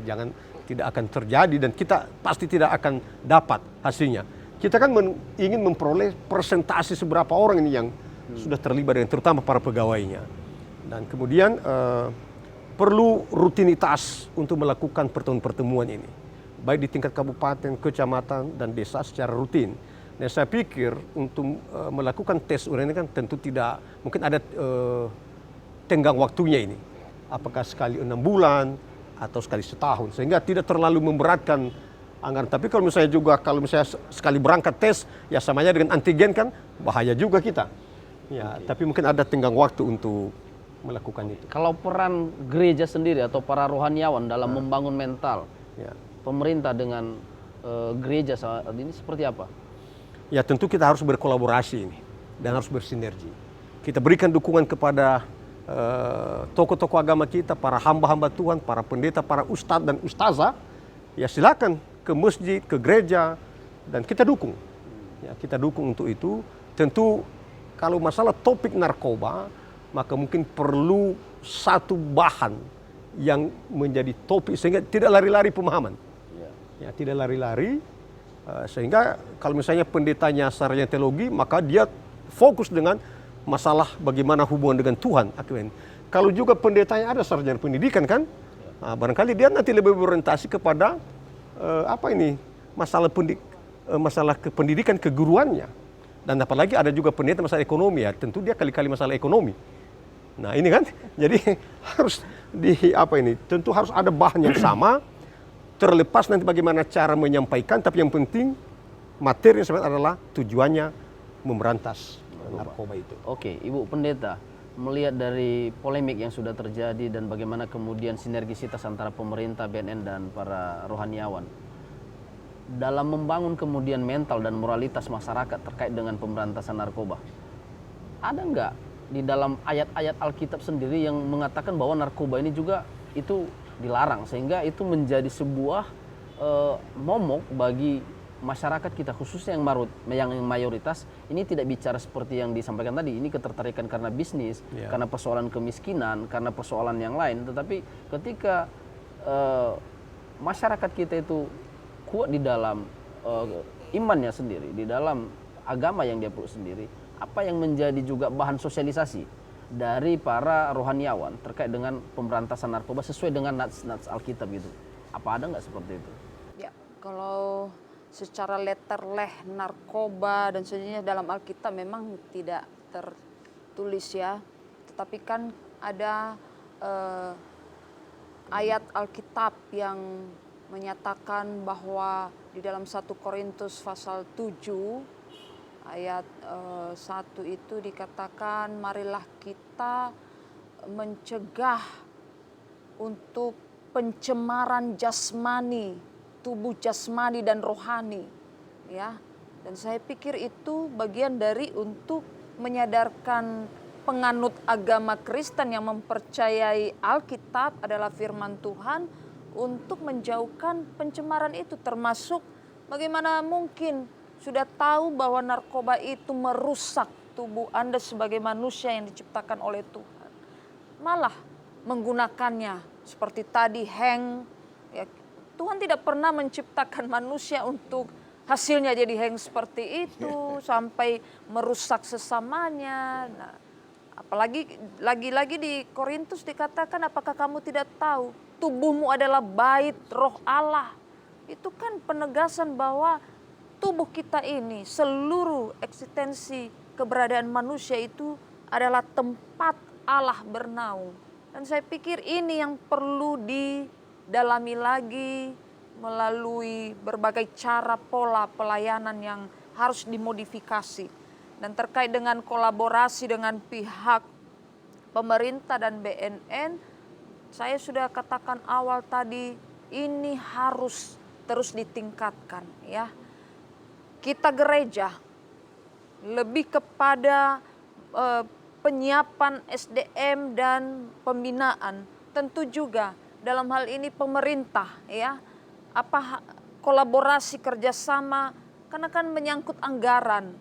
tidak akan terjadi, dan kita pasti tidak akan dapat hasilnya. Kita kan ingin memperoleh persentase seberapa orang ini yang sudah terlibat, dengan terutama para pegawainya. Dan kemudian perlu rutinitas untuk melakukan pertemuan-pertemuan ini, baik di tingkat kabupaten, kecamatan, dan desa secara rutin. Nah, saya pikir untuk melakukan tes urin ini kan tentu tidak, mungkin ada tenggang waktunya ini. Apakah sekali 6 bulan atau sekali setahun, sehingga tidak terlalu memberatkan anggaran. Tapi kalau misalnya sekali berangkat tes, ya sama aja dengan antigen kan, bahaya juga kita. Ya, tapi mungkin ada tenggang waktu untuk melakukan itu. Kalau peran gereja sendiri atau para rohaniawan dalam membangun mental pemerintah dengan gereja saat ini seperti apa? Ya, tentu kita harus berkolaborasi ini dan harus bersinergi. Kita berikan dukungan kepada tokoh-tokoh agama kita, para hamba-hamba Tuhan, para pendeta, para ustadz dan ustazah. Ya, silakan ke masjid, ke gereja, dan kita dukung. Ya, kita dukung untuk itu. Tentu kalau masalah topik narkoba, maka mungkin perlu satu bahan yang menjadi topik sehingga tidak lari-lari pemahaman. Ya, tidak lari-lari. Sehingga kalau misalnya pendetanya sarjana teologi, maka dia fokus dengan masalah bagaimana hubungan dengan Tuhan. Kalau juga pendetanya ada sarjana pendidikan kan, barangkali dia nanti lebih berorientasi kepada masalah pendidikan keguruannya. Dan apalagi ada juga pendeta masalah ekonomi, ya tentu dia kali-kali masalah ekonomi. Nah ini kan, jadi harus tentu harus ada bahan yang sama. Terlepas nanti bagaimana cara menyampaikan, tapi yang penting materi yang sebenarnya adalah tujuannya memberantas narkoba itu. Oke, Ibu Pendeta, melihat dari polemik yang sudah terjadi dan bagaimana kemudian sinergisitas antara pemerintah, BNN, dan para rohaniawan dalam membangun kemudian mental dan moralitas masyarakat terkait dengan pemberantasan narkoba, ada nggak di dalam ayat-ayat Alkitab sendiri yang mengatakan bahwa narkoba ini juga itu dilarang, sehingga itu menjadi sebuah momok bagi masyarakat kita, khususnya yang mayoritas ini tidak bicara seperti yang disampaikan tadi, ini ketertarikan karena bisnis, karena persoalan kemiskinan, karena persoalan yang lain. Tetapi ketika masyarakat kita itu kuat di dalam imannya sendiri, di dalam agama yang dia peluk sendiri, apa yang menjadi juga bahan sosialisasi dari para rohaniawan terkait dengan pemberantasan narkoba sesuai dengan nats Alkitab gitu. Apa ada nggak seperti itu? Ya, kalau secara letterleh narkoba dan sebagainya dalam Alkitab memang tidak tertulis ya. Tetapi kan ada ayat Alkitab yang menyatakan bahwa di dalam 1 Korintus pasal 7 ayat 1 itu dikatakan, marilah kita mencegah untuk pencemaran jasmani, tubuh jasmani dan rohani, ya. Dan saya pikir itu bagian dari untuk menyadarkan penganut agama Kristen yang mempercayai Alkitab adalah firman Tuhan untuk menjauhkan pencemaran itu, termasuk bagaimana mungkin sudah tahu bahwa narkoba itu merusak tubuh Anda sebagai manusia yang diciptakan oleh Tuhan, malah menggunakannya seperti tadi hang. Ya, Tuhan tidak pernah menciptakan manusia untuk hasilnya jadi hang seperti itu sampai merusak sesamanya. Nah, apalagi lagi-lagi di Korintus dikatakan, apakah kamu tidak tahu tubuhmu adalah bait roh Allah. Itu kan penegasan bahwa tubuh kita ini, seluruh eksistensi keberadaan manusia itu adalah tempat Allah bernaung. Dan saya pikir ini yang perlu didalami lagi melalui berbagai cara pola pelayanan yang harus dimodifikasi. dan terkait dengan kolaborasi dengan pihak pemerintah dan BNN, saya sudah katakan awal tadi, ini harus terus ditingkatkan ya. Kita gereja lebih kepada penyiapan SDM dan pembinaan. Tentu juga dalam hal ini pemerintah ya, kolaborasi kerjasama, karena kan menyangkut anggaran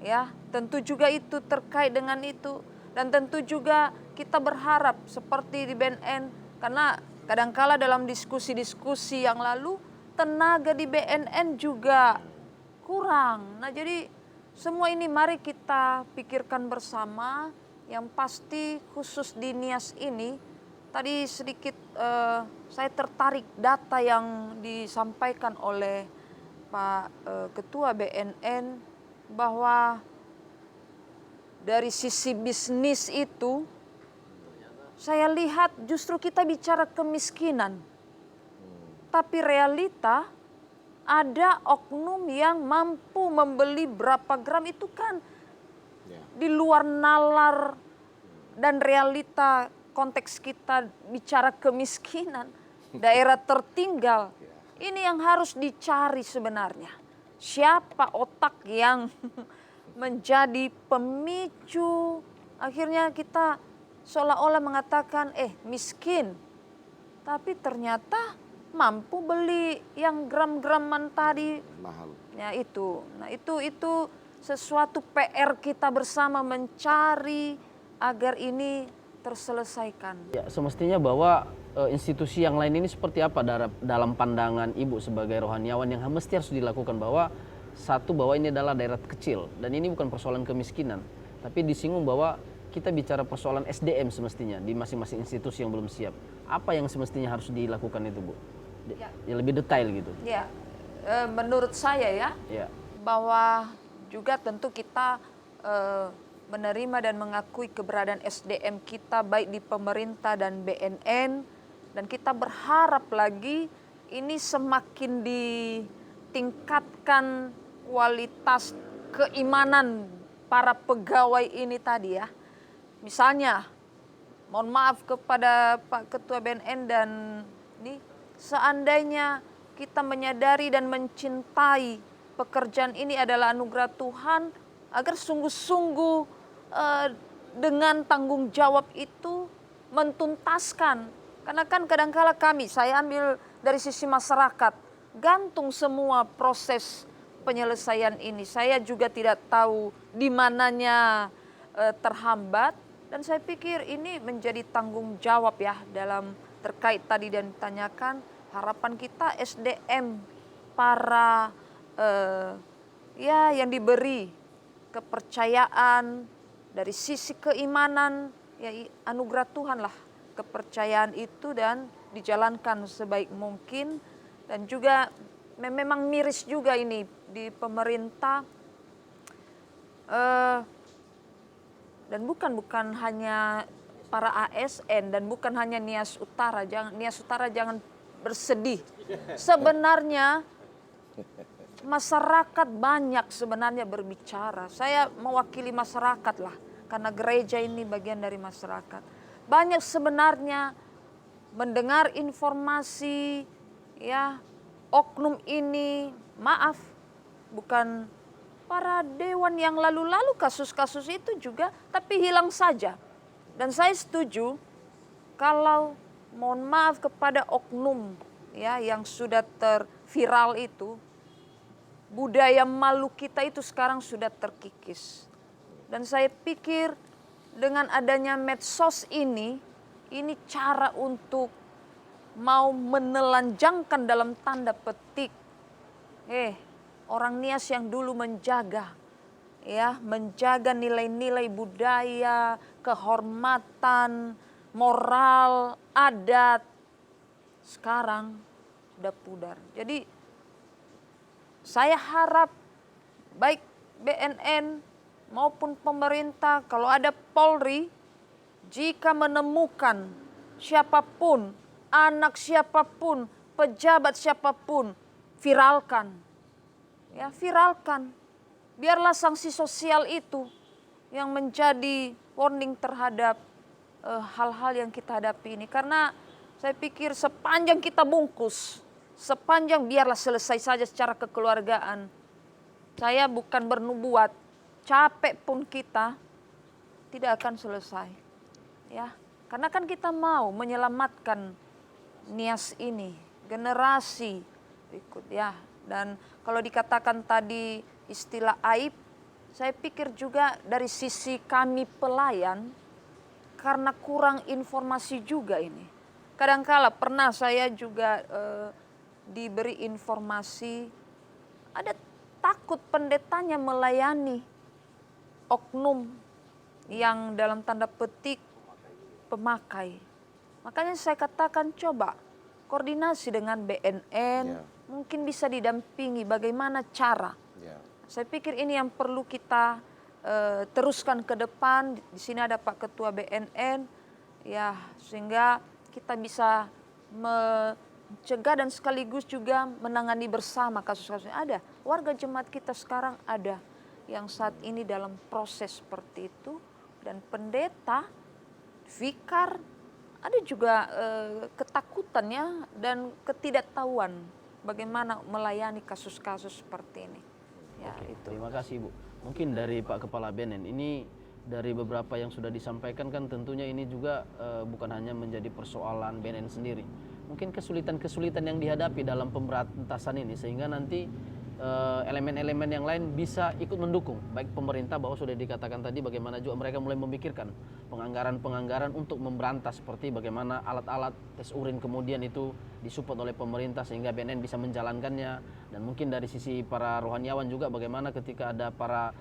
ya. Tentu juga itu terkait dengan itu, dan tentu juga kita berharap seperti di BNN, karena kadangkala dalam diskusi-diskusi yang lalu tenaga di BNN juga kurang. Nah jadi semua ini mari kita pikirkan bersama. Yang pasti khusus di Nias ini, tadi sedikit saya tertarik data yang disampaikan oleh Pak Ketua BNN, bahwa dari sisi bisnis itu saya lihat justru kita bicara kemiskinan. Tapi realita ada oknum yang mampu membeli berapa gram itu kan di luar nalar dan realita konteks kita bicara kemiskinan, daerah tertinggal. Ini yang harus dicari sebenarnya. Siapa otak yang menjadi pemicu akhirnya kita seolah-olah mengatakan miskin. Tapi ternyata mampu beli yang gram-graman tadi. Mahal. Ya itu. Nah itu sesuatu PR kita bersama mencari agar ini terselesaikan. Ya, semestinya bahwa institusi yang lain ini seperti apa dalam pandangan Ibu sebagai rohaniawan yang mesti harus dilakukan, bahwa satu, bahwa ini adalah daerah kecil dan ini bukan persoalan kemiskinan, tapi disinggung bahwa kita bicara persoalan SDM semestinya di masing-masing institusi yang belum siap. Apa yang semestinya harus dilakukan itu, Bu? Ya lebih detail gitu. Ya, menurut saya ya, bahwa juga tentu kita menerima dan mengakui keberadaan SDM kita baik di pemerintah dan BNN, dan kita berharap lagi ini semakin ditingkatkan kualitas keimanan para pegawai ini tadi ya. Misalnya, mohon maaf kepada Pak Ketua BNN dan ini, seandainya kita menyadari dan mencintai pekerjaan ini adalah anugerah Tuhan, agar sungguh-sungguh dengan tanggung jawab itu mentuntaskan. Karena kan kadangkala saya ambil dari sisi masyarakat, gantung semua proses penyelesaian ini. Saya juga tidak tahu di mananya terhambat, dan saya pikir ini menjadi tanggung jawab ya dalam terkait tadi dan ditanyakan, harapan kita SDM para yang diberi kepercayaan dari sisi keimanan, ya anugerah Tuhan lah kepercayaan itu, dan dijalankan sebaik mungkin. Dan juga memang miris juga ini di pemerintah, dan bukan hanya para ASN dan bukan hanya Nias Utara, jangan bersedih. Sebenarnya masyarakat banyak sebenarnya berbicara. Saya mewakili masyarakat lah, karena gereja ini bagian dari masyarakat. Banyak sebenarnya mendengar informasi ya, oknum ini, maaf, bukan para dewan yang lalu-lalu kasus-kasus itu juga, tapi hilang saja. Dan saya setuju kalau mohon maaf kepada oknum ya yang sudah terviral itu, budaya malu kita itu sekarang sudah terkikis. Dan saya pikir dengan adanya medsos ini cara untuk mau menelanjangkan dalam tanda petik orang Nias yang dulu menjaga nilai-nilai budaya, kehormatan, moral, adat, sekarang sudah pudar. Jadi saya harap baik BNN maupun pemerintah, kalau ada Polri, jika menemukan siapapun, anak siapapun, pejabat siapapun, viralkan. Ya, viralkan. biarlah sanksi sosial itu yang menjadi warning terhadap hal-hal yang kita hadapi ini. Karena saya pikir sepanjang kita bungkus, sepanjang biarlah selesai saja secara kekeluargaan. Saya bukan bernubuat, capek pun kita tidak akan selesai. Ya, karena kan kita mau menyelamatkan Nias ini, generasi berikut ya. Dan kalau dikatakan tadi istilah aib, saya pikir juga dari sisi kami pelayan, karena kurang informasi juga ini. Kadangkala pernah saya juga diberi informasi, ada takut pendetanya melayani oknum yang dalam tanda petik pemakai. Makanya saya katakan coba koordinasi dengan BNN, mungkin bisa didampingi bagaimana cara. Saya pikir ini yang perlu kita teruskan ke depan. Di sini ada Pak Ketua BNN, ya, sehingga kita bisa mencegah dan sekaligus juga menangani bersama kasus-kasus yang ada. Warga jemaat kita sekarang ada yang saat ini dalam proses seperti itu, dan pendeta, vikar, ada juga ketakutannya dan ketidaktahuan bagaimana melayani kasus-kasus seperti ini. Ya, Oke, terima kasih Bu. Mungkin dari Pak Kepala BNN ini, dari beberapa yang sudah disampaikan kan tentunya ini juga bukan hanya menjadi persoalan BNN sendiri. Mungkin kesulitan-kesulitan yang dihadapi dalam pemberantasan ini sehingga nanti elemen-elemen yang lain bisa ikut mendukung. Baik pemerintah, bahwa sudah dikatakan tadi bagaimana juga mereka mulai memikirkan penganggaran-penganggaran untuk memberantas, seperti bagaimana alat-alat tes urin kemudian itu disupport oleh pemerintah sehingga BNN bisa menjalankannya. Dan mungkin dari sisi para rohaniawan juga bagaimana ketika ada para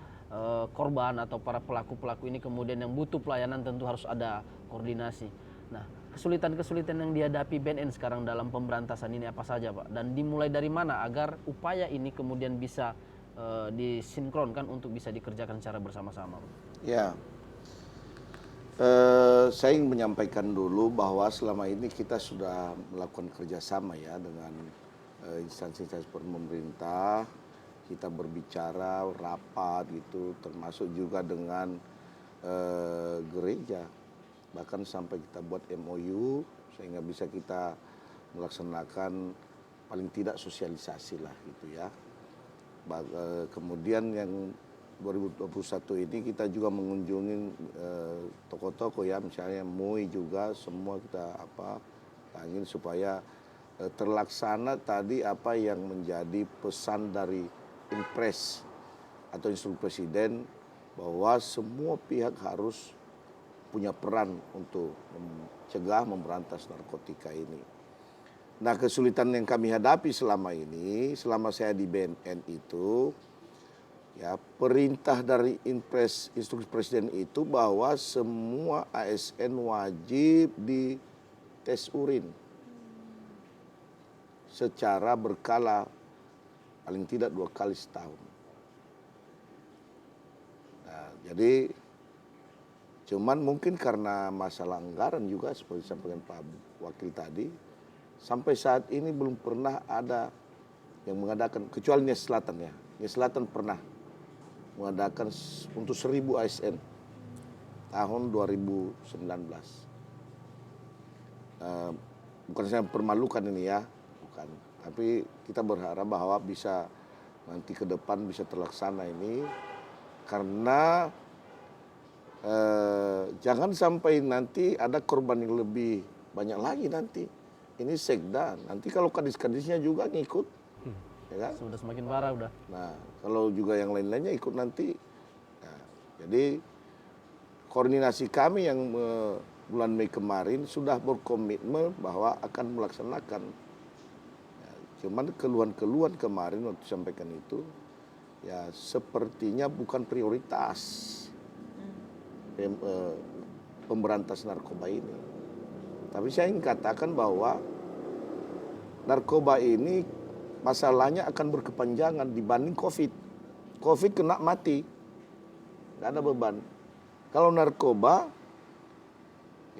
korban atau para pelaku-pelaku ini kemudian yang butuh pelayanan, tentu harus ada koordinasi. Nah, kesulitan-kesulitan yang dihadapi BNN sekarang dalam pemberantasan ini apa saja Pak? Dan dimulai dari mana agar upaya ini kemudian bisa disinkronkan untuk bisa dikerjakan secara bersama-sama? Ya, saya ingin menyampaikan dulu bahwa selama ini kita sudah melakukan kerjasama ya dengan instansi-instansi pemerintah. Kita berbicara rapat gitu, termasuk juga dengan gereja. Bahkan sampai kita buat MOU sehingga bisa kita melaksanakan paling tidak sosialisasi lah gitu ya. Kemudian yang 2021 ini kita juga mengunjungi toko-toko ya, misalnya MUI juga, semua kita ingin supaya terlaksana tadi apa yang menjadi pesan dari Impres atau Instruksi Presiden, bahwa semua pihak harus punya peran untuk mencegah, memberantas narkotika ini. Nah, kesulitan yang kami hadapi selama ini, selama saya di BNN itu, ya, perintah dari Impres, Instruksi Presiden itu bahwa semua ASN wajib di tes urin secara berkala, paling tidak 2 kali setahun. Nah, jadi cuman mungkin karena masalah anggaran juga seperti disampaikan Pak Wakil tadi, sampai saat ini belum pernah ada yang mengadakan, kecuali Nias Selatan ya. Nias Selatan pernah mengadakan untuk 1000 ASN tahun 2019. Bukan saya permalukan ini ya, bukan. Tapi kita berharap bahwa bisa nanti ke depan bisa terlaksana ini, karena jangan sampai nanti ada korban yang lebih banyak lagi nanti. Ini sekda, nanti kalau kadis-kadisnya juga ngikut, ya kan? Sudah semakin parah udah. Nah, kalau juga yang lain-lainnya ikut nanti. Nah, jadi koordinasi kami yang bulan Mei kemarin sudah berkomitmen bahwa akan melaksanakan. Ya, cuman keluhan-keluhan kemarin waktu sampaikan itu, ya sepertinya bukan prioritas pemberantas narkoba ini. Tapi saya ingin katakan bahwa narkoba ini masalahnya akan berkepanjangan dibanding COVID. COVID kena mati, nggak ada beban. Kalau narkoba,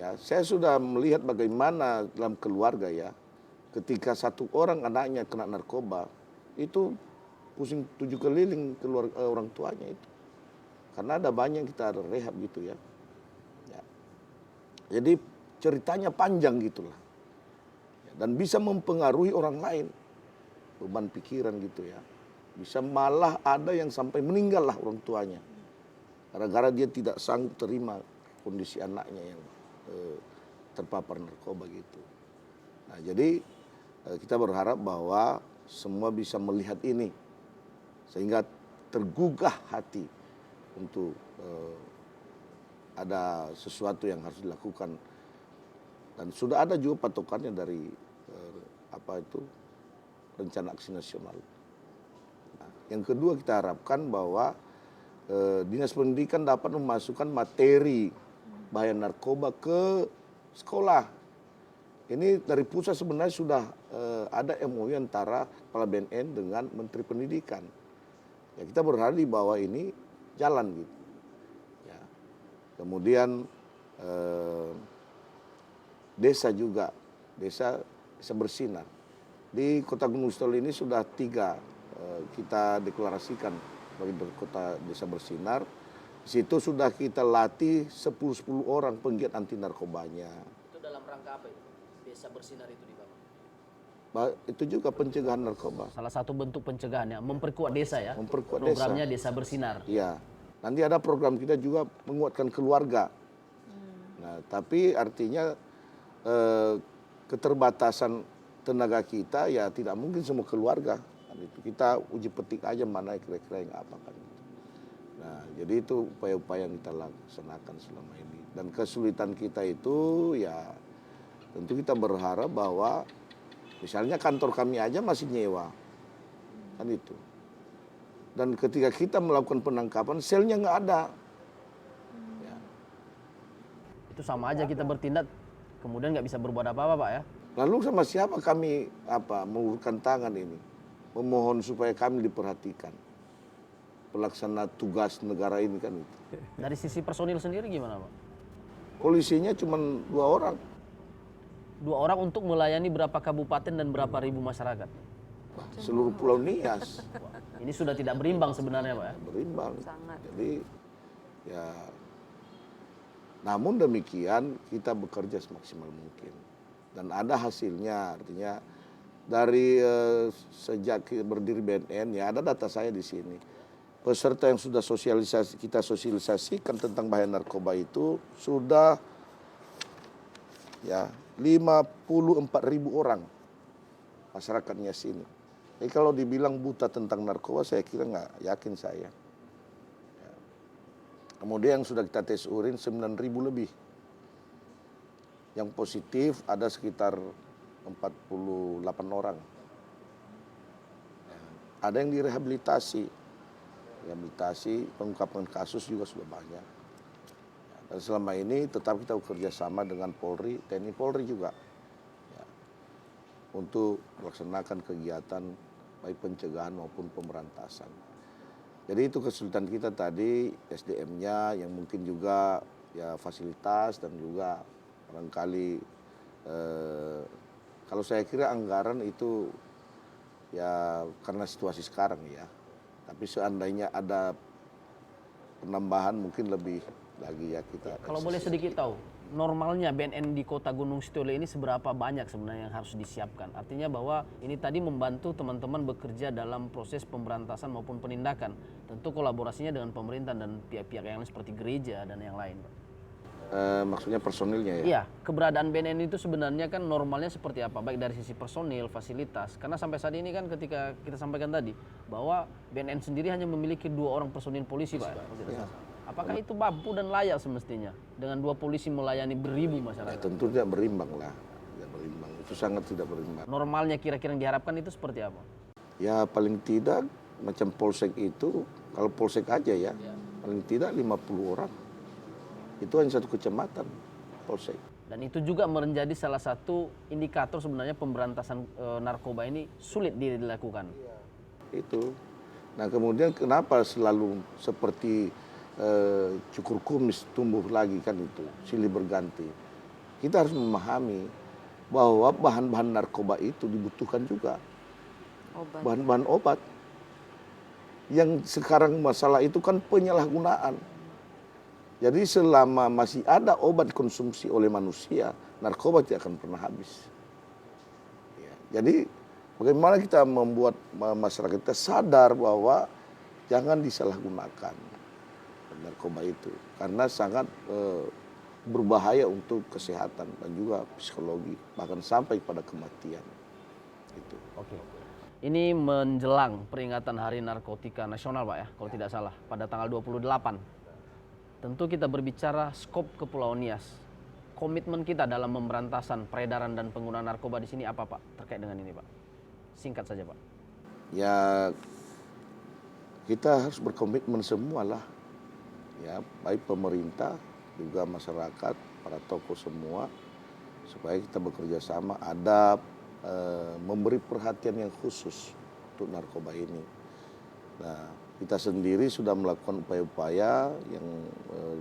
ya saya sudah melihat bagaimana dalam keluarga ya, ketika satu orang anaknya kena narkoba, itu pusing 7 keliling keluar orang tuanya itu. Karena ada banyak kita ada rehab gitu ya. Ya. Jadi ceritanya panjang gitulah. Dan bisa mempengaruhi orang lain. Beban pikiran gitu ya. Bisa malah ada yang sampai meninggal lah orang tuanya. Gara-gara dia tidak sanggup terima kondisi anaknya yang terpapar narkoba gitu. Nah, jadi kita berharap bahwa semua bisa melihat ini sehingga tergugah hati untuk ada sesuatu yang harus dilakukan, dan sudah ada juga patokannya dari rencana aksi nasional. Nah, yang kedua kita harapkan bahwa Dinas Pendidikan dapat memasukkan materi bahaya narkoba ke sekolah. Ini dari pusat sebenarnya sudah ada MOU antara Kepala BNN dengan Menteri Pendidikan. Ya, kita berharap di bawah ini jalan gitu. Ya. Kemudian desa juga, desa bersinar. Di Kota Gunung Sitoli ini sudah 3 kita deklarasikan sebagai kota desa bersinar. Di situ sudah kita latih 10 orang penggiat anti narkobanya. Itu dalam rangka apa itu? Desa bersinar itu di Bapak? Itu juga pencegahan narkoba. Salah satu bentuk pencegahan ya, memperkuat desa ya. Memperkuat Programnya desa. Desa Bersinar. Iya. Nanti ada program kita juga menguatkan keluarga. Nah, tapi artinya keterbatasan tenaga kita ya tidak mungkin semua keluarga. Itu kita uji petik aja mana kira-kira yang apa kan. Nah, jadi itu upaya-upaya yang kita laksanakan selama ini. Dan kesulitan kita itu ya tentu kita berharap bahwa misalnya kantor kami aja masih nyewa. Kan itu. Dan ketika kita melakukan penangkapan, selnya nggak ada. Ya. Itu sama aja kita bertindak, kemudian nggak bisa berbuat apa-apa Pak ya. Lalu sama siapa kami mengulurkan tangan ini? Memohon supaya kami diperhatikan. Pelaksana tugas negara ini kan itu. Dari sisi personil sendiri gimana Pak? Polisinya cuma 2 orang. 2 orang untuk melayani berapa kabupaten dan berapa ribu masyarakat? Seluruh Pulau Nias. Ini sudah tidak berimbang sebenarnya Pak ya? Berimbang. Sangat. Jadi ya, namun demikian kita bekerja semaksimal mungkin. Dan ada hasilnya, artinya dari sejak berdiri BNN ya ada data saya di sini. Peserta yang sudah kita sosialisasikan tentang bahaya narkoba itu sudah ya 54.000 orang masyarakatnya sini. Jadi kalau dibilang buta tentang narkoba saya kira nggak yakin saya. Ya. Kemudian yang sudah kita tes urin 9.000 lebih. Yang positif ada sekitar 48 orang. Ya. Ada yang direhabilitasi. Pengungkapan kasus juga sudah banyak. Ya. Dan selama ini tetap kita bekerja sama dengan Polri, TNI Polri juga. Ya. Untuk melaksanakan kegiatan baik pencegahan maupun pemberantasan. Jadi itu kesulitan kita tadi, SDM-nya yang mungkin juga ya fasilitas dan juga barangkali kalau saya kira anggaran itu ya karena situasi sekarang ya. Tapi seandainya ada penambahan mungkin lebih lagi ya kita. Kalau boleh sedikit tahu, normalnya BNN di Kota Gunung Sitoli ini seberapa banyak sebenarnya yang harus disiapkan? Artinya bahwa ini tadi membantu teman-teman bekerja dalam proses pemberantasan maupun penindakan. Tentu kolaborasinya dengan pemerintah dan pihak-pihak yang lain seperti gereja dan yang lain. Maksudnya personilnya ya? Iya, keberadaan BNN itu sebenarnya kan normalnya seperti apa? Baik dari sisi personil, fasilitas. Karena sampai saat ini kan ketika kita sampaikan tadi, bahwa BNN sendiri hanya memiliki 2 orang personil polisi Pak. Ya. Apakah itu mampu dan layak semestinya dengan 2 polisi melayani beribu masyarakat? Ya, tentu tidak berimbang lah. Tidak berimbang. Itu sangat tidak berimbang. Normalnya kira-kira yang diharapkan itu seperti apa? Ya paling tidak macam polsek itu, kalau polsek aja ya, paling tidak 50 orang. Itu hanya 1 kecamatan, polsek. Dan itu juga menjadi salah satu indikator sebenarnya pemberantasan narkoba ini sulit dilakukan. Itu. Nah kemudian kenapa selalu seperti cukur kumis tumbuh lagi kan itu, silih berganti. Kita harus memahami bahwa bahan-bahan narkoba itu dibutuhkan juga. Obat. Bahan-bahan obat. Yang sekarang masalah itu kan penyalahgunaan. Jadi selama masih ada obat konsumsi oleh manusia, narkoba tidak akan pernah habis. Ya, jadi bagaimana kita membuat masyarakat kita sadar bahwa jangan disalahgunakan narkoba itu. Karena sangat berbahaya untuk kesehatan dan juga psikologi, bahkan sampai pada kematian. Gitu. Oke. Ini menjelang peringatan Hari Narkotika Nasional, Pak ya, kalau tidak salah, pada tanggal 28. Tentu kita berbicara skop Kepulauan Nias. Komitmen kita dalam pemberantasan peredaran dan penggunaan narkoba di sini apa, Pak? Terkait dengan ini, Pak. Singkat saja, Pak. Ya, kita harus berkomitmen semualah. Ya, baik pemerintah, juga masyarakat, para tokoh semua, supaya kita bekerja sama, memberi perhatian yang khusus untuk narkoba ini. Nah, kita sendiri sudah melakukan upaya-upaya yang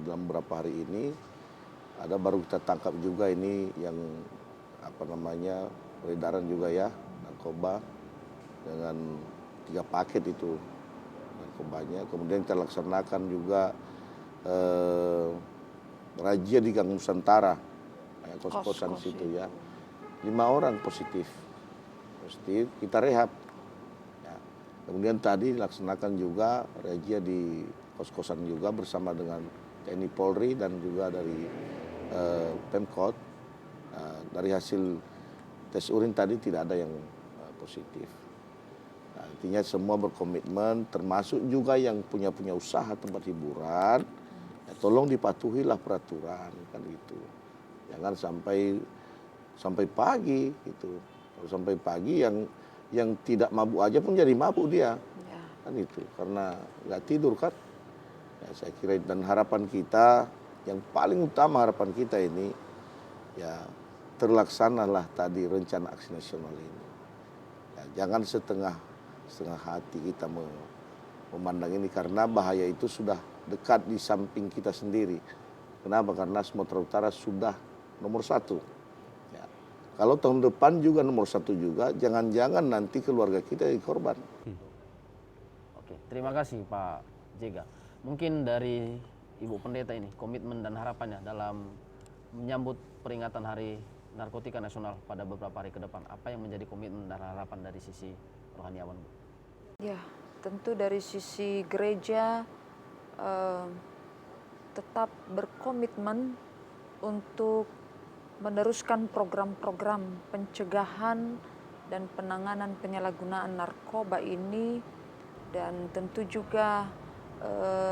dalam beberapa hari ini, ada baru kita tangkap juga ini yang peredaran juga ya, narkoba dengan 3 paket itu narkobanya. Kemudian kita laksanakan juga razia di Gang Nusantara, kos-kosan situ ya. 5 orang positif, kita rehab. Ya. Kemudian tadi dilaksanakan juga razia di kos-kosan juga bersama dengan TNI Polri dan juga dari Pemkot. Dari hasil tes urin tadi tidak ada yang positif. Nah, artinya semua berkomitmen, termasuk juga yang punya usaha tempat hiburan, ya tolong dipatuhilah peraturan kan gitu. Jangan sampai pagi gitu. Kalau sampai pagi yang tidak mabuk aja pun jadi mabuk dia. Ya. Kan itu karena nggak tidur kan. Ya, saya kira dan harapan kita yang paling utama harapan kita ini ya terlaksanalah tadi rencana aksi nasional ini. Ya, jangan setengah hati kita memandang ini karena bahaya itu sudah dekat di samping kita sendiri. Kenapa? Karena Sumatera Utara sudah nomor 1. Kalau tahun depan juga nomor 1 juga, jangan-jangan nanti keluarga kita jadi korban. Oke, terima kasih Pak Jega. Mungkin dari Ibu Pendeta ini, komitmen dan harapannya dalam menyambut peringatan Hari Narkotika Nasional pada beberapa hari ke depan. Apa yang menjadi komitmen dan harapan dari sisi rohaniawan? Ya, tentu dari sisi gereja tetap berkomitmen untuk meneruskan program-program pencegahan dan penanganan penyalahgunaan narkoba ini, dan tentu juga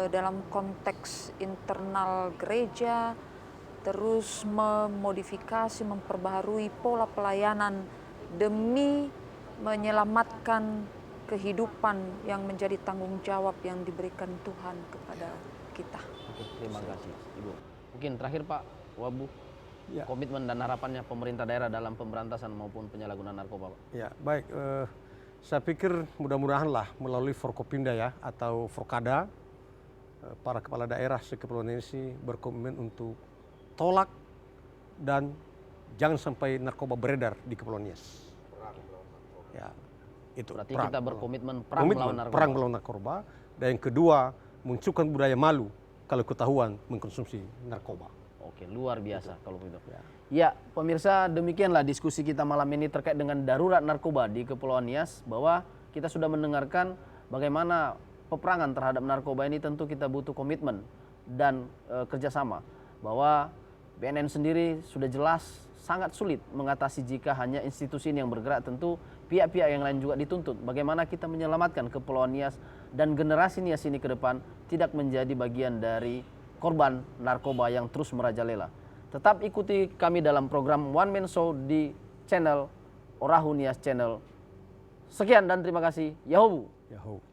dalam konteks internal gereja terus memodifikasi, memperbaharui pola pelayanan demi menyelamatkan kehidupan yang menjadi tanggung jawab yang diberikan Tuhan kepada kita. Oke, terima kasih Ibu. Mungkin terakhir Pak Wabu. Ya. Komitmen dan harapannya pemerintah daerah dalam pemberantasan maupun penyalahgunaan narkoba, Pak. Ya, baik. Saya pikir mudah-mudahanlah melalui Forkopimda ya atau Forkada, para kepala daerah se-Kepulauan Nias berkomitmen untuk tolak dan jangan sampai narkoba beredar di Kepulauan Nias. Ya, itu. Berarti kita berkomitmen melawan narkoba. Perang melawan narkoba. Dan yang kedua, munculkan budaya malu kalau ketahuan mengkonsumsi narkoba. Oke, luar biasa kalau begitu. Ya, pemirsa, demikianlah diskusi kita malam ini terkait dengan darurat narkoba di Kepulauan Nias, bahwa kita sudah mendengarkan bagaimana peperangan terhadap narkoba ini tentu kita butuh komitmen dan kerjasama. Bahwa BNN sendiri sudah jelas sangat sulit mengatasi jika hanya institusi ini yang bergerak, tentu pihak-pihak yang lain juga dituntut. Bagaimana kita menyelamatkan Kepulauan Nias dan generasi Nias ini ke depan tidak menjadi bagian dari korban narkoba yang terus merajalela. Tetap ikuti kami dalam program One Man Show di channel Orahu Nias Channel. Sekian dan terima kasih. Yahoo. Yahoo.